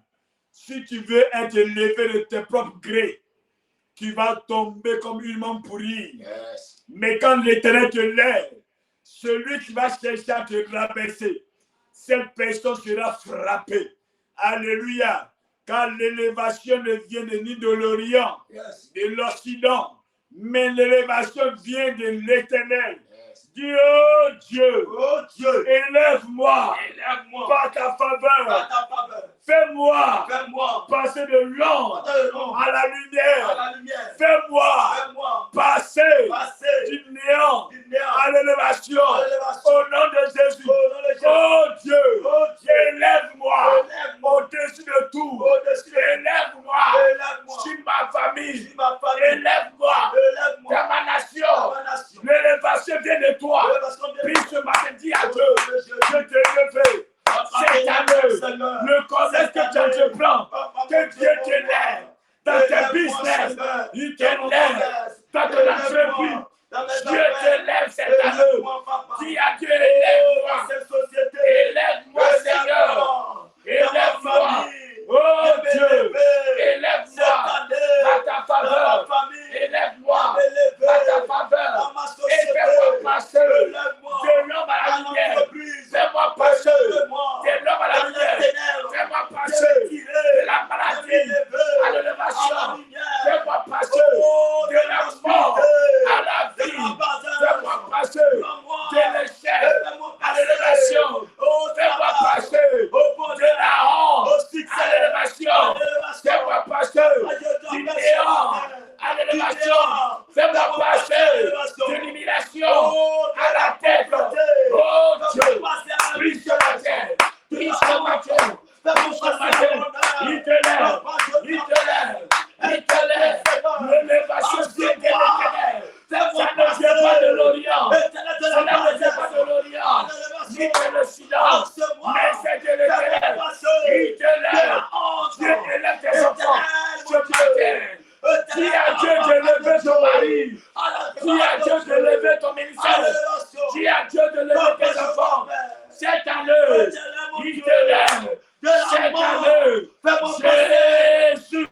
Si tu veux être élevé de tes propres grés, tu vas tomber comme une main pourrie. Mais quand l'Éternel te lève, celui qui va chercher à te rabaisser, cette personne sera frappée. Alléluia. Car l'élévation ne vient ni de l'Orient, de l'Occident, mais l'élévation vient de l'Éternel. Dieu, élève-moi par par ta faveur, fais-moi passer de l'ombre à la lumière. Fais-moi passer du néant à l'élévation. Au nom de Jésus. Oh Dieu, élève-moi au-dessus de tout. Élève-moi sur ma famille. Élève-moi dans ma nation. L'élévation vient de toi. Puis ce matin, dis à Dieu, je te lever. Cette année, le commerce que tu entreprends, que Dieu t'élève dans tes business, il t'élève dans ton entreprise. Dieu t'élève cette année. Dis à Dieu, élève-moi. Élève-moi, Seigneur. Élève-moi. Oh Dieu, élève-moi à ta faveur. Élève-moi à ta faveur. Et fais-moi passer de l'homme à la lumière. Fais-moi passer de l'homme à la lumière. Fais-moi passer de la maladie à l'élévation. Fais-moi passer de la mort à la vie. Fais-moi passer de l'échec à l'élévation. Fais-moi passer de la honte à l'élévation. Fais-moi passer du néant à l'élévation. Fais-moi passer de l'humiliation à la tête. Oh Dieu, prie sur ma terre. Prie sur ma terre. Il te lève. Il te lève. Il te lève. L'élévation vient de l'éternel. Ça ne vient pas de l'Orient. Ça ne vient pas de l'Orient. Ni de l'Occident. Mais c'est de l'éternel. Il te lève. Dieu élève tes enfants. Ce matin. Dis à Dieu de lever ton mari. Dis à Dieu de lever ton ministère. Dis à Dieu de lever tes enfants. Cette année, il te lève. Cette année, Jésus.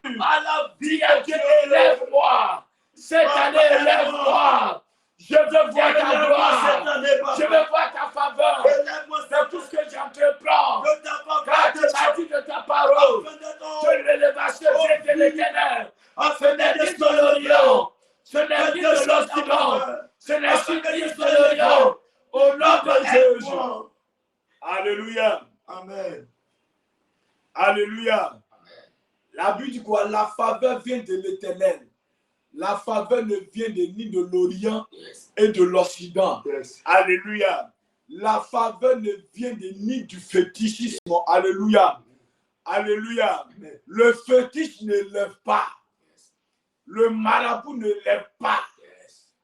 Dis à Dieu, élève-moi. Cette année, élève-moi. Je veux voir ta gloire. Je veux voir ta faveur. C'est tout ce que j'entreprends. Car tu m'as dit de ta parole que l'élévation vient de l'éternel. Ce n'est ni de l'Orient. Ce n'est ni de l'Occident. Ce n'est ni de l'Orient. Au nom de Jésus. Alléluia. Amen. Alléluia. La Bible dit quoi? La faveur vient de l'éternel. La faveur ne vient ni de l'Orient et de l'Occident. Alléluia. La faveur ne vient ni du fétichisme. Alléluia. Alléluia. Le fétiche ne lève pas. Le marabout ne lève pas.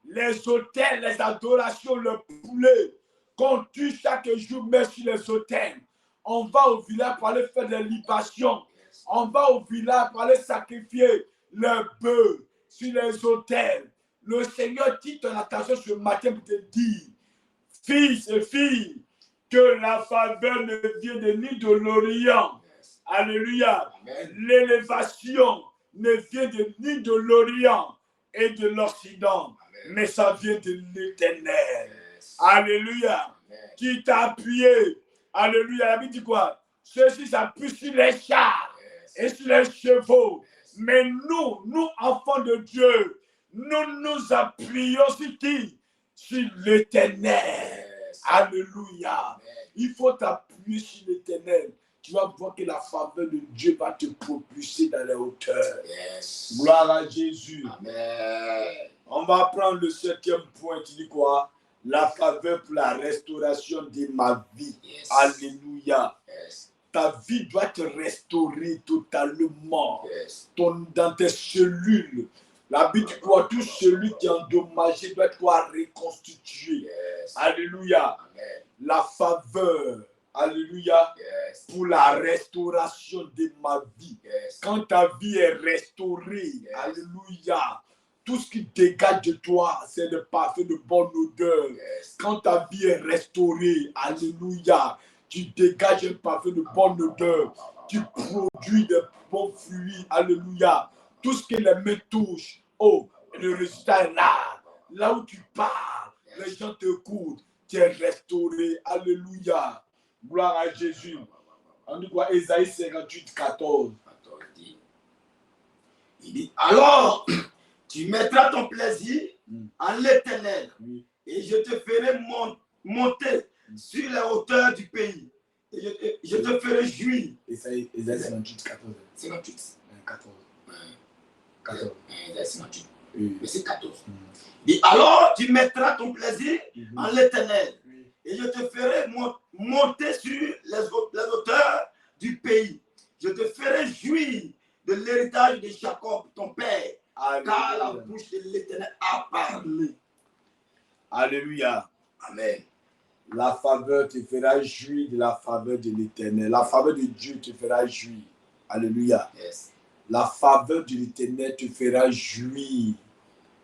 Les autels, les adorations, le poulet qu'on tue chaque jour, met sur les autels. On va au village pour aller faire des libations. On va au village pour aller sacrifier le bœuf sur les autels. Le Seigneur dit ton attention ce matin pour te dire, fils et filles, que la faveur ne vient ni de l'Orient. Alléluia. L'élévation ne vient ni de l'Orient et de l'Occident, mais ça vient de l'Éternel. Alléluia. Qui t'a appuyé. Alléluia. La Bible dit quoi? Ceux-ci s'appuient sur les chars et sur les chevaux. Mais nous, enfants de Dieu, nous appuyons sur qui? Sur l'Éternel. Alléluia. Il faut t'appuyer sur l'Éternel. Tu vas voir que la faveur de Dieu va te propulser dans les hauteurs. Gloire à Jésus. Amen. On va prendre le 7e point. Tu dis quoi? La faveur pour la restauration de ma vie. Alléluia. Ta vie doit être restaurée totalement. Dans tes cellules. La Bible dit quoi? Tout celui qui est endommagé doit être reconstitué. Alléluia. Amen. La faveur. Alléluia. Pour la restauration de ma vie. Quand ta vie est restaurée. Alléluia. Tout ce qui dégage de toi, c'est le parfum de bonne odeur. Quand ta vie est restaurée. Alléluia. Tu dégages un parfum de bonne odeur. Tu produis de bons fruits. Alléluia. Tout ce que les mains touchent. Oh, le résultat est là. Là où tu parles, les gens t'écoutent. Tu es restauré. Alléluia. Gloire à Jésus. On dit quoi? Ésaïe 58, 14. Il dit, alors, tu mettras ton plaisir en l'Éternel et je te ferai monter sur les hauteurs du pays je te ferai jouir. Isaïe 58, 14. 58. 14. 14. Isaïe 58. Oui. Verset 14. Et alors tu mettras ton plaisir en l'Éternel. Oui. Et je te ferai monter sur les hauteurs du pays. Je te ferai jouir de l'héritage de Jacob, ton père. Car la bouche de l'Éternel a parlé. Alléluia. Amen. La faveur te fera jouir de la faveur de l'Éternel. La faveur de Dieu te fera jouir. Alléluia. Yes. La faveur de l'Éternel te fera jouir.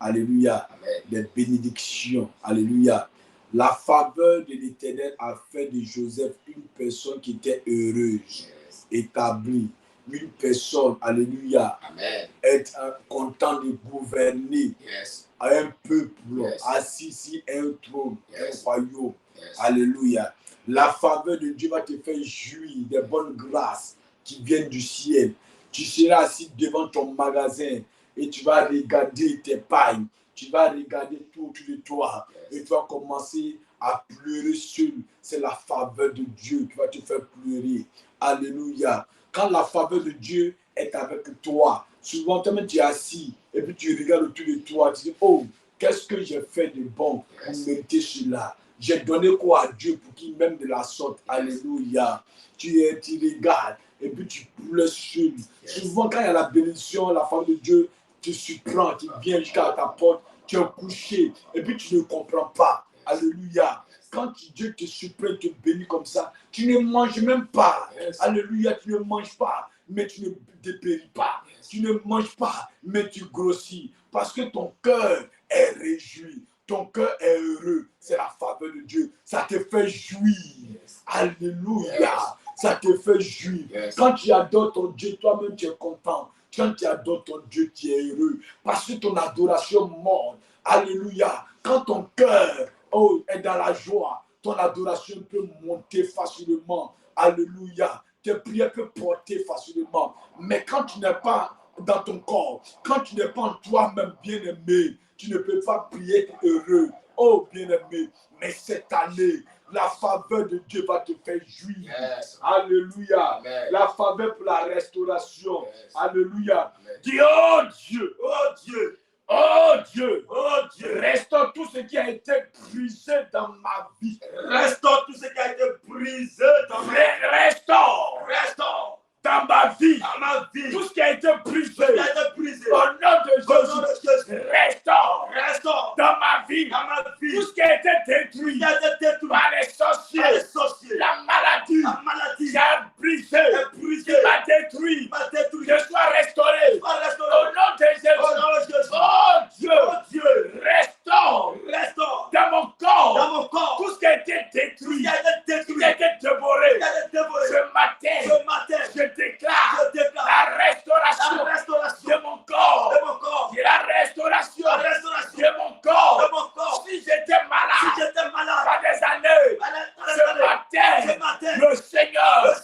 Alléluia. Amen. Des bénédictions. Alléluia. La faveur de l'Éternel a fait de Joseph une personne qui était heureuse, Yes. établie. Une personne, alléluia, Amen. être content de gouverner Yes. un peuple, Yes. assis sur un trône, Yes. un royaume. Yes. Alléluia. La faveur de Dieu va te faire jouir des bonnes grâces qui viennent du ciel. Tu seras assis devant ton magasin et tu vas regarder tes pailles. Tu vas regarder tout autour de toi. Yes. Et tu vas commencer à pleurer seul. C'est la faveur de Dieu qui va te faire pleurer. Alléluia. Quand la faveur de Dieu est avec toi, souvent toi-même tu es assis et puis tu regardes autour de toi. Tu dis, oh, qu'est-ce que j'ai fait de bon pour mériter cela? J'ai donné quoi à Dieu pour qu'il m'aime de la sorte? Alléluia. Tu regardes et puis tu pleures seul. Souvent, quand il y a la bénédiction, la faveur de Dieu te surprend, tu viens jusqu'à ta porte, tu es couché et puis tu ne comprends pas. Alléluia. Quand Dieu te surprend, te bénit comme ça, tu ne manges même pas. Alléluia, tu ne manges pas, mais tu ne dépéris pas. Tu ne manges pas, mais tu grossis. Parce que ton cœur est réjoui. Ton cœur est heureux. C'est la faveur de Dieu. Ça te fait jouir. Alléluia. Ça te fait jouir. Quand tu adores ton Dieu, toi-même tu es content. Quand tu adores ton Dieu, tu es heureux. Parce que ton adoration monte. Alléluia. Quand ton cœur est dans la joie, ton adoration peut monter facilement. Alléluia. Tes prières peuvent porter facilement. Mais quand tu n'es pas dans ton corps, quand tu n'es pas en toi-même bien-aimé, tu ne peux pas prier heureux. Oh bien-aimé, mais cette année, la faveur de Dieu va te faire jouir. Yes. Alléluia. Amen. La faveur pour la restauration. Yes. Alléluia. Amen. Dis, oh Dieu, Oh Dieu, oh Dieu, oh Dieu, restaure tout ce qui a été brisé dans ma vie. restaure tout ce qui a été brisé dans ma vie. Restaure Restaure dans ma vie dans ma vie tout ce qui a été brisé. tout ce qui a été brisé. Au nom de Au nom de Jésus, Jésus. restaure Restaure dans ma vie dans ma vie tout ce qui a été tout détruit ce qui a été détruit par les par sorciers, les sorciers. la maladie La maladie qui a brisé, est brisée. qui m'a détruit, m'a détruit. que soit restauré. Sois Au restauré. nom de Au Jésus, nom de Jésus. oh Dieu, Oh Dieu, restaure restaure dans mon corps dans mon corps tout ce qui a été tout ce détruit, qui a été tout ce détruit, qui a été dévoré. qui a été dévoré. Ce matin, Ce matin, je déclare je déclare la restauration la restauration de mon corps, de mon corps. et la restauration La restauration de mon corps. de mon corps. Si j'étais Si malade j'étais malade, par des années, ce ce matin, le Seigneur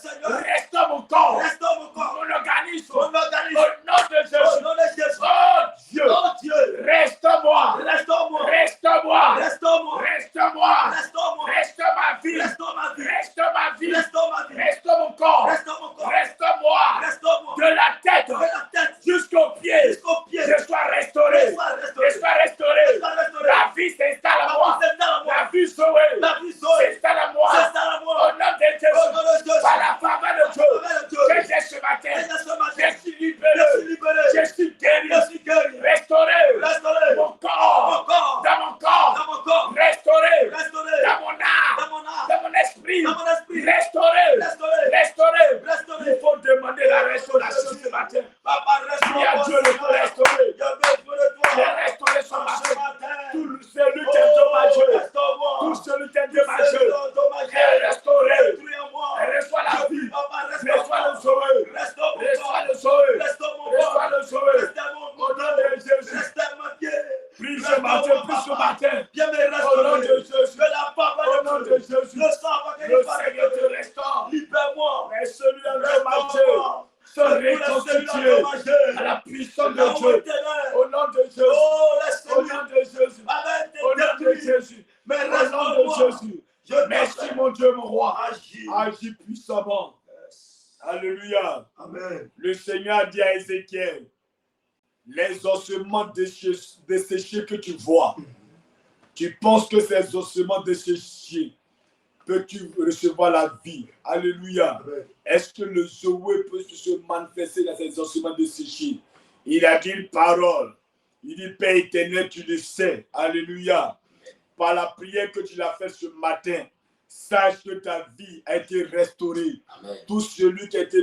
restaure mon corps, restaure mon corps, mon organisme, mon au organisme. nom de Au Jésus. nom de Jésus. Oh Dieu, Oh Dieu, restaure-moi, restaure-moi, restaure-moi, restaure-moi, restaure-moi, restaure-moi, restaure ma vie, restaure ma vie, restaure ma vie, restaure ma vie, restaure mon corps, restaure mon corps, restaure-moi restaure-moi de la tête de la tête jusqu'aux pieds. jusqu'au pied. Je sois restauré, Sois je restauré, sois restauré. sois restauré. La vie s'installe à moi, La vie s'installe à moi. la vie sauvée La vie sauvée s'installe à moi. s'installe à Au moi. nom de Au Jésus, nom de Jésus. par la faveur de Dieu, Faveur de Dieu. que j'ai ce matin, Et de ce matin, je suis libéré, je suis libéré. je suis guéri, Je suis guéri. restauré, Restauré. mon corps, Mon corps. dans mon corps, Dans mon corps. restauré, Restauré. dans mon âme, Dans mon âme. dans mon esprit, Dans mon esprit. restauré, Restauré. restauré. Restauré. Il faut demander la restauration ce matin. Papa, Il y a Dieu le peut restaurer. Je veux de toi. Il est restauré ce Ce matin. matin. Tout celui qui est dommagé, Restaure-moi. tout celui qui est dommagé, Dommagé. est restauré. Détruis-moi. Reçois la vie, Papa, reçois le restaure-moi. sauvé, Restaure mon reçois corps. le sauvé, Restaure mon reçois corps. le sauvé. Restaure mon Au nom corps. de Jésus, Restaure mon pied. prie ce matin, prie ce matin. Viens me Au nom restaurer. de Jésus, Que la parole au nom de Jésus, le sang va le Seigneur te restaure. Libère-moi. Mais celui endommagé, Restaure-moi. se reconstituer à la puissance de Dieu. Au nom de Jésus, Oh, au laisse-le. nom de Jésus, Arrête au de nom de détruire. Jésus, Mais au nom de restaure-moi. Jésus. Je Merci mon Dieu, mon roi. Agis. Agis puissant. Alléluia. Amen. Le Seigneur dit à Ézéchiel, les ossements desséchés que tu vois, tu penses que ces ossements desséchés, peux-tu recevoir la vie? Alléluia. Est-ce que le Zoé peut se manifester dans ces ossements desséchés? Il a dit une parole. Il dit, Père éternel, tu le sais. Alléluia. Par la prière que tu l'as faite ce matin, sache que ta vie a été restaurée. Amen. Tout celui qui a été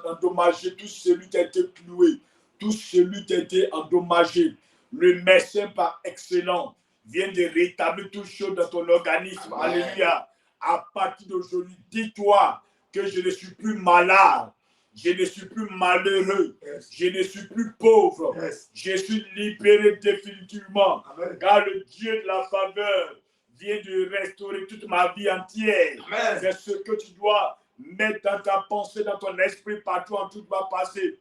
endommagé, tout celui qui a été cloué, tout celui qui a été endommagé, le médecin par excellence vient de rétablir toutes choses dans ton organisme. Amen. Alléluia. À partir d'aujourd'hui, dis-toi que je ne suis plus malade. Je ne suis plus malheureux. Yes. Je ne suis plus pauvre. Yes. Je suis libéré définitivement. Amen. Car le Dieu de la faveur vient de restaurer toute ma vie entière. Amen. C'est ce que tu dois mettre dans ta pensée, dans ton esprit, partout en tout va passer.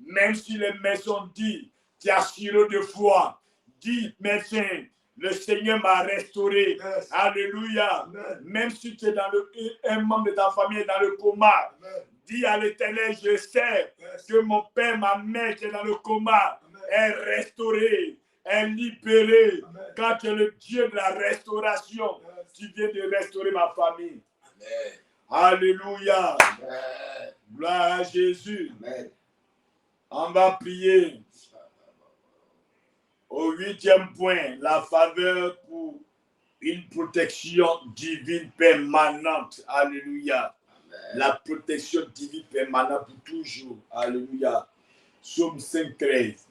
Même si les médecins disent, tu as sirop de foi, dis, médecin, le Seigneur m'a restauré. Yes. Alléluia. Amen. Même si tu es un membre de ta famille est dans le coma, Amen. dis à l'Éternel, je sais Yes. que mon père, ma mère qui est dans le coma Amen. est restauré, est libéré. Amen. Quand tu es le Dieu de la restauration, Yes. tu viens de restaurer ma famille. Amen. Alléluia. Amen. Gloire à Jésus. Amen. On va prier. Au 8e point, la faveur pour une protection divine permanente. Alléluia. Amen. La protection divine permanente pour toujours. Alléluia. Psaume 5:13.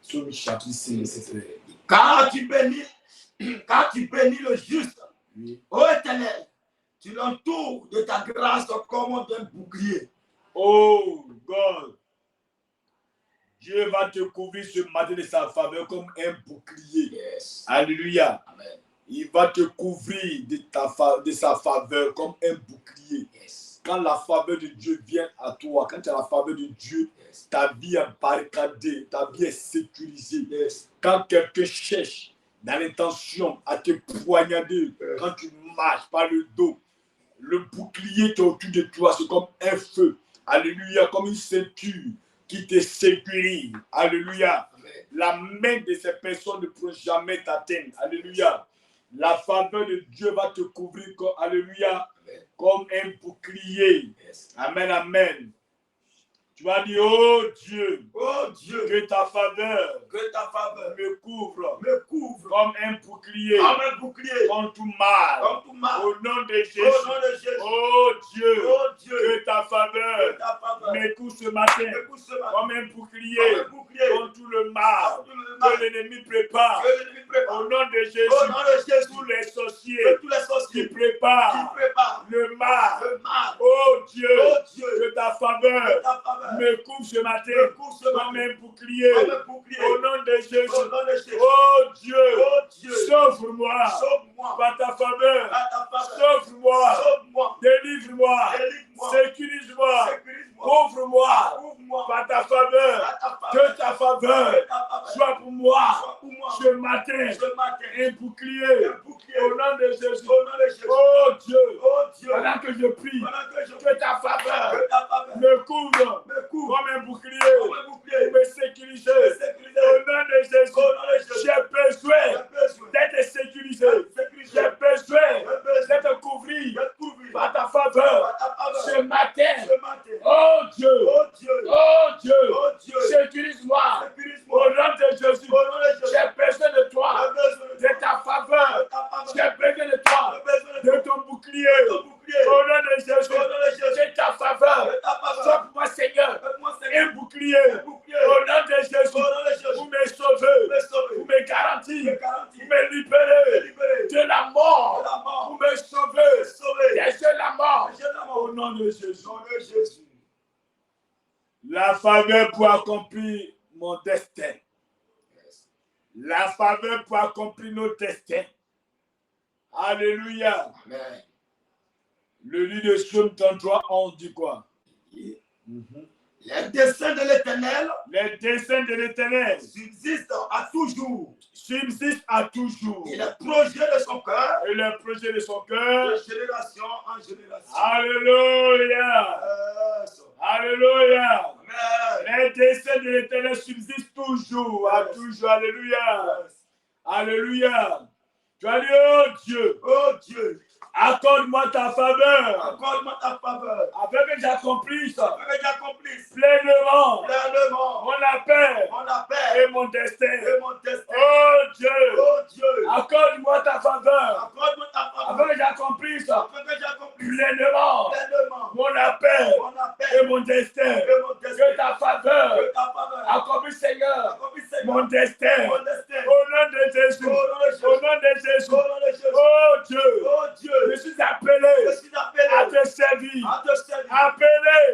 Psaume chapitre 5, verset 13. Quand tu bénis le juste, Oui. ô Éternel, tu l'entoures de ta grâce comme d'un bouclier. Oh God, Dieu va te couvrir ce matin de sa faveur comme un bouclier. Yes. Alléluia. Amen. Il va te couvrir de sa faveur comme un bouclier. Yes. Quand la faveur de Dieu vient à toi, quand tu as la faveur de Dieu, Yes. ta vie est barricadée, ta vie est sécurisée. Yes. Quand quelqu'un cherche dans l'intention à te poignarder, quand tu marches par le dos, le bouclier qui est autour de toi, c'est comme un feu. Alléluia, comme une ceinture qui te sécurise. Alléluia. Amen. La main de ces personnes ne pourra jamais t'atteindre. Alléluia. La faveur de Dieu va te couvrir, alléluia, Amen. comme un bouclier. Yes. Amen, amen. Tu vas dire, oh Dieu, Oh Dieu, que ta faveur que ta faveur me couvre me couvre comme un bouclier comme un bouclier, contre tout mal. comme tout mal. Au nom de Jésus. Au nom de Jésus. Oh Dieu, Oh Dieu, que ta faveur que ta faveur me couvre ce matin me couvre ce matin comme un comme bouclier un bouclier contre tout le mal contre le mal que l'ennemi prépare. que l'ennemi prépare. Au nom de Jésus, Au nom de Jésus, tous les sorciers que tous les qui sorciers qui préparent préparent le mal. le mal. Oh Dieu, Oh Dieu, que ta que faveur ta faveur me couvre ce matin me couvre ce comme matin un bouclier. comme un bouclier. Au nom de Jésus. Au nom de Jésus. Oh Dieu, Oh Dieu, sauve-moi sauve-moi par ta faveur. par ta faveur. Sauve-moi, Sauve-moi, délivre-moi, délivre-moi, sécurise-moi, sécurise-moi, couvre-moi couvre-moi par ta faveur. par ta faveur. Que ta faveur Que ta faveur soit pour moi soit pour moi ce matin ce matin. un bouclier. Un bouclier. Au nom de Jésus. Au nom de Jésus. Oh Dieu, Oh Dieu, pendant que je prie, pendant que je que ta faveur que ta faveur me couvre me couvre comme un bouclier comme un bouclier. pour me sécuriser. Me sécuriser. Au nom de Jésus, Au nom de Jésus. j'ai besoin J'ai besoin d'être sécurisé. sécuriser. J'ai besoin J'ai besoin d'être couvert d'être couvert par ta faveur par ta faveur ce matin. ce matin. Oh Dieu, Oh Dieu, oh Dieu, oh Dieu, sécurise-moi. Au sécurise-moi. nom de Jésus, Au nom de Jésus. j'ai besoin de J'ai toi, besoin de ta de faveur. ta faveur. J'ai besoin de toi, J'ai besoin de ton bouclier. ton bouclier. Au nom de Jésus, Au nom de Jésus. que ta faveur Que ta faveur soit pour moi, Seigneur, fais-moi un Seigneur bouclier. un bouclier. Au nom de Au Jésus, nom de Jésus. pour me sauver, Me sauver. pour me garantir, Me garantir. pour me libérer Me libérer. de la mort, De la mort. pour me sauver Me sauver. de la mort. De la mort. Au nom de Jésus. Au nom de Jésus. La faveur pour accomplir mon destin. Yes. La faveur pour accomplir nos destins. Alléluia. Amen. Le livre de Psaume 33, 11 dit quoi? Yeah. Les desseins de l'Éternel Les desseins de l'Éternel subsistent à toujours. subsistent à toujours. Et les projets de son cœur, Et le projet de son de cœur. génération en génération. Alléluia. Yes. Alléluia. Amen. Les desseins de l'Éternel subsistent toujours. À Yes. toujours. Alléluia. Yes. Alléluia. Tu as dit, oh Dieu, Oh Dieu, accorde-moi ta faveur. accorde-moi ta faveur. Afin que j'accomplisse Afin que j'accomplisse pleinement pleinement mon appel mon appel et mon destin. et mon destin. Oh Dieu, Oh Dieu, accorde-moi ta faveur. accorde-moi ta Afin faveur. que j'accomplisse Afin que j'accomplisse pleinement pleinement mon appel mon appel et mon destin. et mon destin. Que ta faveur Que ta faveur accomplisse, Seigneur, accomplisse mon destin. mon destin. Au nom de Jésus. Au nom de Jésus. Au nom de Jésus. Au nom de Jésus. Oh Dieu, Oh Dieu, je suis appelé je suis appelé à te servir. à te servir. Appelé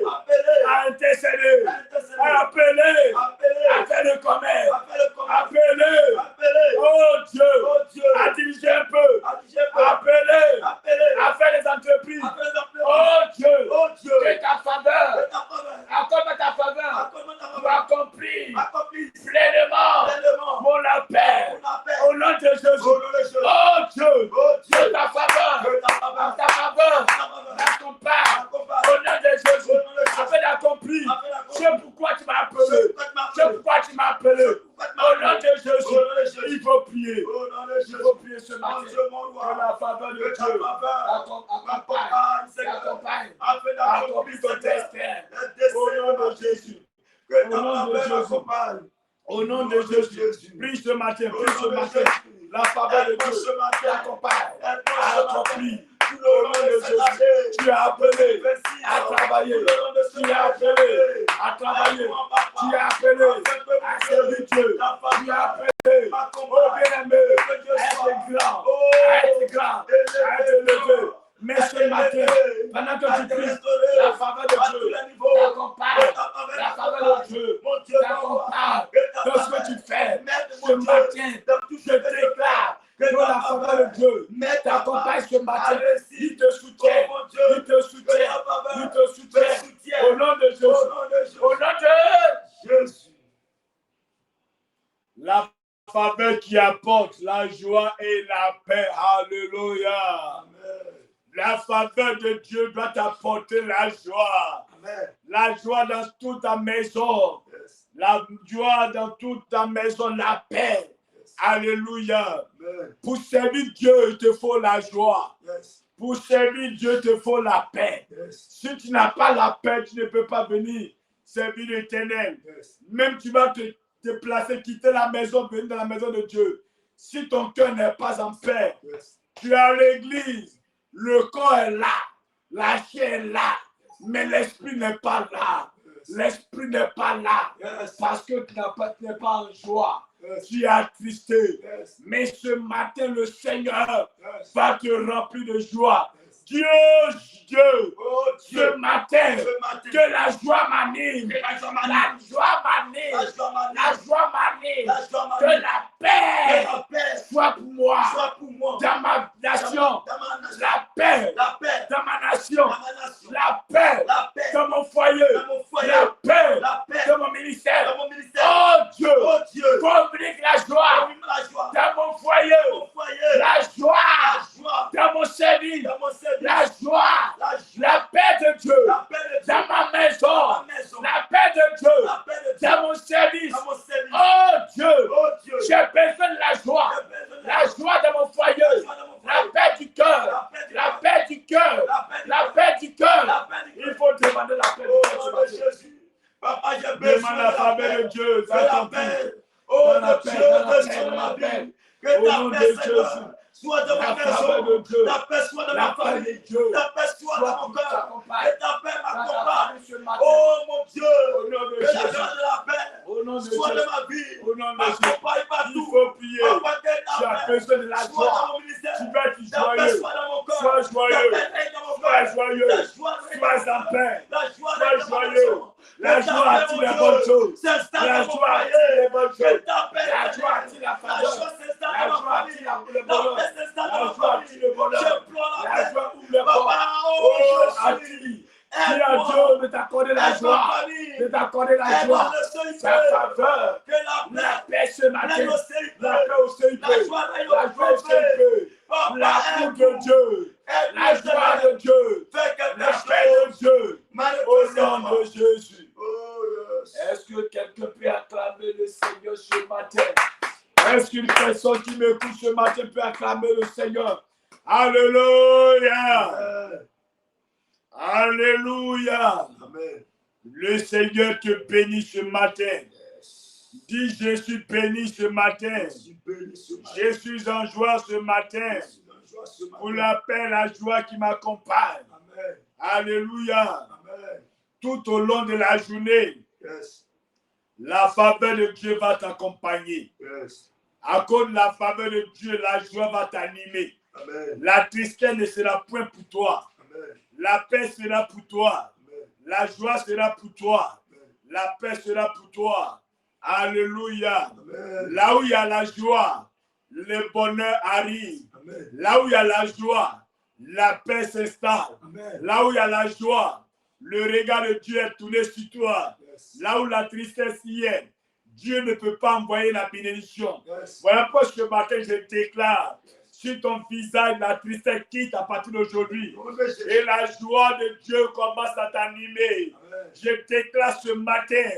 Appelé à intercéder. à intercéder. Appelé Appelé à faire le commerce. appelé le commerce. Appelé, Appelé oh Dieu, oh Dieu à diriger un peu. à diriger un peu. Appelé Appelé à faire les entreprises. appelé les appelés. Oh Dieu, Oh Dieu, que ta faveur, que ta faveur accorde ta faveur accorde-moi ta pour faveur. accomplir Accomplisse pleinement pleinement mon appel. mon appel. Au nom de Jésus. Au nom de Jésus. Oh Dieu, Oh que Dieu, ta faveur, que ta faveur ta faveur ta faveur m'accompagne. accompagne. Au nom de Jésus, Au nom de Jésus. afin d'accomplir Afin d'accomplir. ce pourquoi tu m'as appelé. C'est pourquoi tu m'as C'est appelé. pourquoi tu m'as appelé. C'est pourquoi tu m'as Au nom appelé. de Jésus, Au nom de Jésus. il faut prier. Au nom de Il Jésus. faut prier ce Mon matin. Dieu, mon Que roi, la faveur de que ta Dieu faveur accompagne, accompagne, Seigneur, accompagne, afin d'accomplir accomplis ton Seigneur, destin. le destin Au nom de de Jésus. que Au ta nom de faveur Jésus. m'accompagne. Au nom de Jésus. Prie ce matin, Au prie ce nom de matin. Jésus. La faveur de Aide-moi Dieu ce matin. t'accompagne. Aide-moi ce matin. Accomplis. Tout le long de cette année. Tu es appelé 26 à ans. travailler. Tout le long de cette Tu es appelé année. à travailler. Aide-moi, papa. Tu es appelé Afin que à mon servir Dieu, Dieu. ta Tu es faveur appelé, oh m'accompagne. bien-aimé, Que Dieu à soit. être grand, Oh, à être grand, à être élevé. Mais ce matin, pendant que tu pries, la faveur de Dieu t'accompagne. La faveur de Dieu t'accompagne. Dans ce que tu fais, ce matin, je déclare que la faveur de Dieu t'accompagne ce matin. Il te soutient. Il te soutient. Il te soutient. Au nom de Jésus. Au nom de Jésus. La faveur qui apporte la joie et la paix. Alléluia. La faveur de Dieu doit t'apporter la joie. Amen. La joie dans toute ta maison. Yes. La joie dans toute ta maison. La paix. Yes. Alléluia. Amen. Pour servir Dieu, il te faut la joie. Yes. Pour servir Dieu, il te faut la paix. Yes. Si tu n'as pas la paix, tu ne peux pas venir servir l'Éternel. Yes. Même tu vas te déplacer, quitter la maison, venir dans la maison de Dieu. Si ton cœur n'est pas en paix, Yes. tu es à l'église. Le corps est là, la chair est là, mais l'esprit n'est pas là. L'esprit n'est pas là parce que tu n'es pas en joie. Tu es attristé. Mais ce matin, le Seigneur va te remplir de joie. Dieu, Oh Dieu, ce matin, ce matin, que la joie m'anime. la joie La m'anime. joie m'anime. La joie m'anime. La joie m'anime. La joie Que m'anime. la Que paix la paix soit pour moi. soit pour moi. Dans ma nation. Dans ma nation. La paix La paix. dans ma nation. Dans ma nation. La paix La paix. dans mon foyer. Dans mon foyer. La paix La paix. dans mon ministère. Dans mon ministère. Oh Dieu, Oh Dieu. communique la joie Communique la joie. dans mon foyer. Dans mon foyer. La joie La joie. dans mon service. Dans mon service. La joie. La joie. La paix de Dieu La paix de Dieu. dans ma Dans maison. ma maison. La paix de Dieu La paix de Dieu. dans mon service. Dans mon service. Oh Dieu, Oh Dieu. j'ai besoin de la joie. J'ai besoin de La joie dans mon foyer. La joie dans mon La foyer. paix du cœur. La paix du La cœur. paix du cœur. La paix du La cœur. paix du cœur. La paix du cœur. Il faut demander la paix Au du cœur. nom de Jésus. Papa, j'ai besoin Demande de la la faveur paix. de Dieu. De la paix. Oh Dans la Dieu, paix, dans la descends paix, dans dans ma la paix. vie. Que Au ta nom paix, de Seigneur, Jésus. soit dans ma La faveur de maison. Dieu. Ta paix soit dans La ma paix de famille. Dieu. Ta paix soit dans mon qui cœur. t'accompagne. Que ta paix Dans ta m'accompagne. famille ce matin. Oh mon Dieu. Au nom de Que la Jésus. grâce de la paix Au nom de soit Jésus. dans ma vie. Au nom de Jésus. M'accompagne Il partout. faut prier. Papa, que Tu ta as paix besoin de la soit dans joie. mon ministère. Tu vas être Ta paix joyeux. soit dans mon cœur. Sois joyeux. Ta paix règne dans mon Sois cœur. joyeux. La joie règne dans mon Sois en cœur. paix. La joie Sois règne dans ma joyeux. maison. La Que ta joie paix, attire mon les Dieu, bonnes choses. s'installe La dans mon joie attire foyer. les bonnes Que choses. ta paix, La joie Seigneur, attire la la faveur. joie s'installe La dans ma joie famille. attire le La bonheur. paix s'installe La dans ma joie attire famille. le bonheur. Je prends la La paix. joie ouvre les Papa, portes. oh, Oh, Jésus. attire. Dis à Dieu de t'accorder la joie. De t'accorder la joie. Sa faveur. La paix ce matin. La paix au CIP. La joie au CIP. L'amour de Dieu. La joie de Dieu. La paix de Dieu. Au nom de Jésus. Est-ce que quelqu'un peut acclamer le Seigneur ce matin? Est-ce qu'une personne qui m'écoute ce matin peut acclamer le Seigneur? Alléluia. Alléluia. Amen. Le Seigneur te bénit ce matin. Dis, je suis béni ce matin. Je suis en joie ce matin. Pour la paix, la joie qui m'accompagne. Alléluia. Amen. Tout au long de la journée, la faveur de Dieu va t'accompagner. À cause de la faveur de Dieu, la joie va t'animer. La tristesse ne sera point pour toi. La paix sera pour toi. La joie sera pour toi. La paix sera pour toi. Alléluia. Là où il y a la joie, le bonheur arrive. Là où il y a la joie, la paix s'installe. Là où il y a la joie, le regard de Dieu est tourné sur toi. Là où la tristesse y est, Dieu ne peut pas envoyer la bénédiction. Voilà pourquoi ce matin je déclare sur ton visage, la tristesse quitte à partir d'aujourd'hui. Et la joie de Dieu commence à t'animer. Je déclare ce matin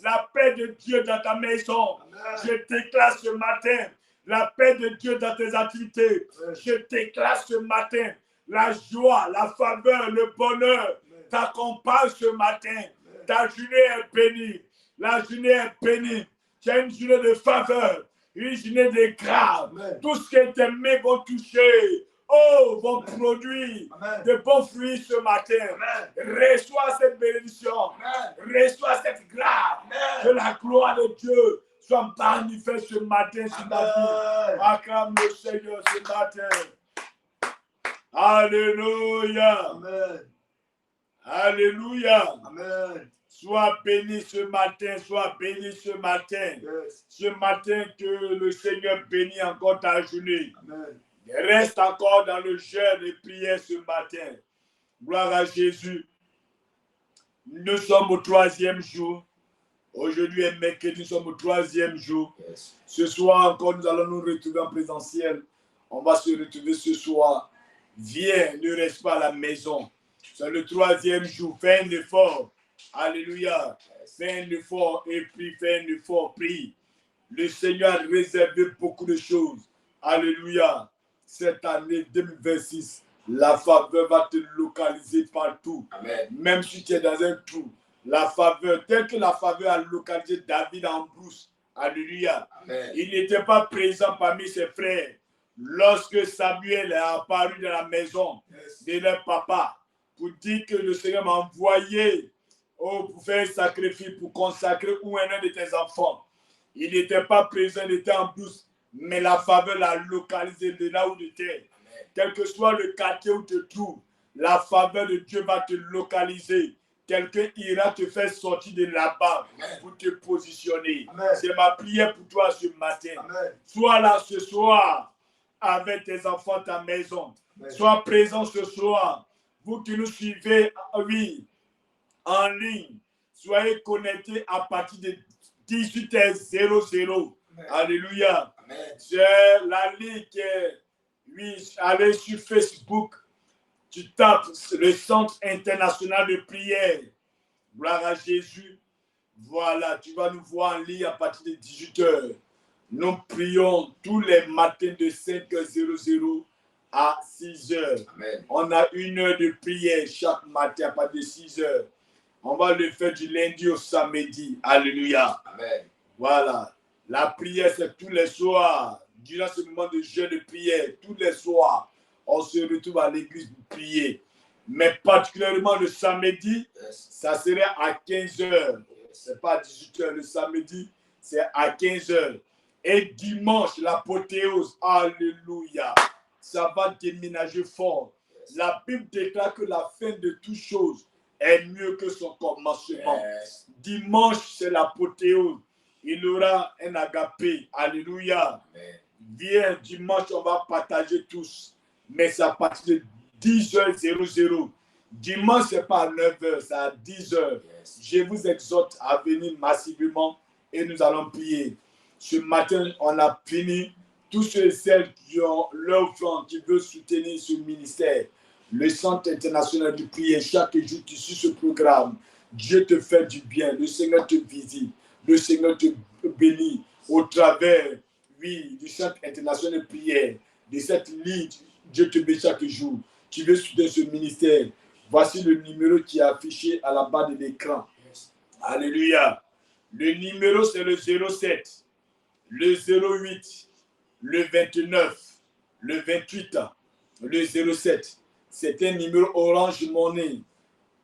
la paix de Dieu dans ta maison. Je déclare ce matin la paix de Dieu dans tes activités. Je déclare ce matin la joie, la faveur, le bonheur t'accompagne ce matin. Ta journée est bénie. La journée est bénie. Tu as une journée de faveur, une journée de grâce. Tout ce que tes mains vont toucher, vont produire de bons fruits ce matin. Reçois cette bénédiction. Reçois cette grâce. Que la gloire de Dieu soit manifeste ce matin sur ta vie. Acclame le Seigneur ce matin. Alléluia. Amen. Alléluia. Amen. Sois béni ce matin, sois béni ce matin. Ce matin que le Seigneur bénit encore ta journée. Amen. Reste encore dans le jeûne et prière ce matin. Gloire à Jésus. Nous sommes au 3e jour. Aujourd'hui est mercredi, nous sommes au 3e jour. Ce soir encore, nous allons nous retrouver en présentiel. On va se retrouver ce soir. Viens, ne reste pas à la maison. C'est le 3e jour. Fais un effort. Alléluia. Fais un effort et prie. Fais un effort, prie. Le Seigneur a réservé beaucoup de choses. Alléluia. Cette année 2026, la faveur va te localiser partout. Amen. Même si tu es dans un trou, la faveur, telle que la faveur a localisé David en brousse. Alléluia. Amen. Il n'était pas présent parmi ses frères lorsque Samuel est apparu dans la maison de leur papa pour dire que le Seigneur m'a envoyé pour faire un sacrifice, pour consacrer un de tes enfants. Il n'était pas présent, il était en brousse. Mais la faveur l'a localisé de là où tu étais. Quel que soit le quartier où tu te trouves, la faveur de Dieu va te localiser. Quelqu'un ira te faire sortir de là-bas pour te positionner. C'est ma prière pour toi ce matin. Amen. Sois là ce soir avec tes enfants à ta maison. Sois présent ce soir. Vous qui nous suivez, oui, en ligne, soyez connectés à partir de 18h00. Alléluia. C'est la ligne qui est, oui, allez sur Facebook, tu tapes le Centre international de prière. Gloire à Jésus. Voilà, tu vas nous voir en ligne à partir de 18h. Nous prions tous les matins de 5h00 à 6h. Amen. On a 1 heure de prière chaque matin à partir de 6h. On va le faire du lundi au samedi. Alléluia. Amen. Voilà. La prière, c'est tous les soirs. Durant ce moment de jeûne de prière, tous les soirs, on se retrouve à l'église pour prier. Mais particulièrement le samedi, ça serait à 15h. Ce n'est pas à 18h. Le samedi, c'est à 15h. Et dimanche, l'apothéose, alléluia, ça va déménager fort. La Bible déclare que la fin de toutes choses est mieux que son commencement. Dimanche, c'est l'apothéose. Il aura un agapé. Alléluia. Amen. Viens, dimanche, on va partager tous. Mais c'est à partir de 10h00. Dimanche, ce n'est pas à 9h, c'est à 10h. Yes. Je vous exhorte à venir massivement et nous allons prier. Ce matin, on a fini. Tous ceux et celles qui ont leur flanc, qui veulent soutenir ce ministère, le Centre international de prière, chaque jour tu suis ce programme. Dieu te fait du bien. Le Seigneur te visite. Le Seigneur te bénit au travers, oui, du Centre international de prière, de cette ligne. Dieu te bénit chaque jour. Tu veux soutenir ce ministère. Voici le numéro qui est affiché à la bas de l'écran. Yes. Alléluia. Le numéro, c'est le 07, le 08, le 29, le 28, le 07. C'est un numéro Orange Money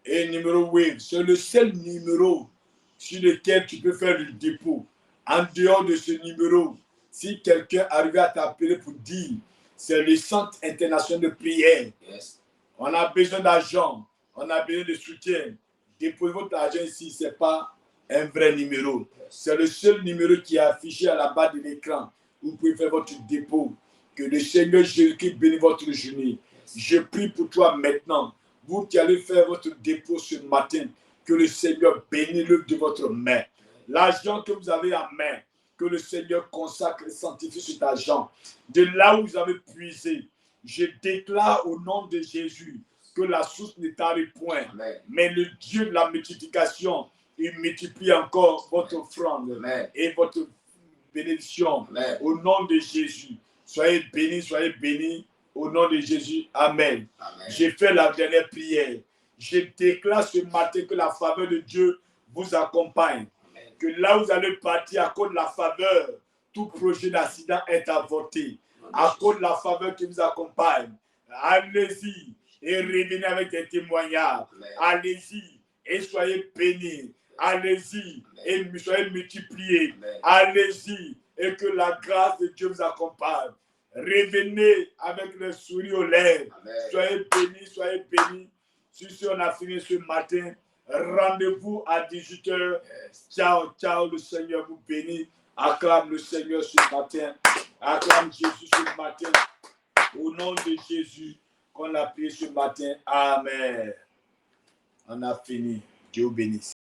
et un numéro Wave. C'est le seul numéro sur lequel tu peux faire le dépôt. En dehors de ce numéro, si quelqu'un arrive à t'appeler pour dire c'est le Centre international de prière, Yes. on a besoin d'argent, on a besoin de soutien. Déposez votre argent ici, ce n'est pas un vrai numéro. C'est le seul numéro qui est affiché à la bas de l'écran. Vous pouvez faire votre dépôt. Que le Seigneur Jésus-Christ bénisse votre journée. Je prie pour toi maintenant. Vous qui allez faire votre dépôt ce matin, que le Seigneur bénisse l'œuvre de votre main. L'argent que vous avez en main, que le Seigneur consacre et sanctifie cet argent. De là où vous avez puisé, je déclare au nom de Jésus que la source ne t'arrive point. Amen. Mais le Dieu de la multiplication, il multiplie encore votre offrande Amen. et votre bénédiction. Amen. Au nom de Jésus. Soyez bénis au nom de Jésus. Amen. Amen. J'ai fait la dernière prière. Je déclare ce matin que la faveur de Dieu vous accompagne. Amen. Que là où vous allez partir à cause de la faveur, tout projet d'accident est avorté. À cause de la faveur qui vous accompagne. Allez-y et revenez avec des témoignages. Amen. Allez-y et soyez bénis. Allez-y et soyez multipliés. Amen. Allez-y et que la grâce de Dieu vous accompagne. Revenez avec le sourire aux lèvres. Amen. Soyez bénis, soyez bénis. Si on a fini ce matin, rendez-vous à 18h. Yes. Ciao, ciao, le Seigneur vous bénit. Acclame le Seigneur ce matin. Acclame Jésus ce matin. Au nom de Jésus qu'on a prié ce matin. Amen. On a fini. Dieu vous bénisse.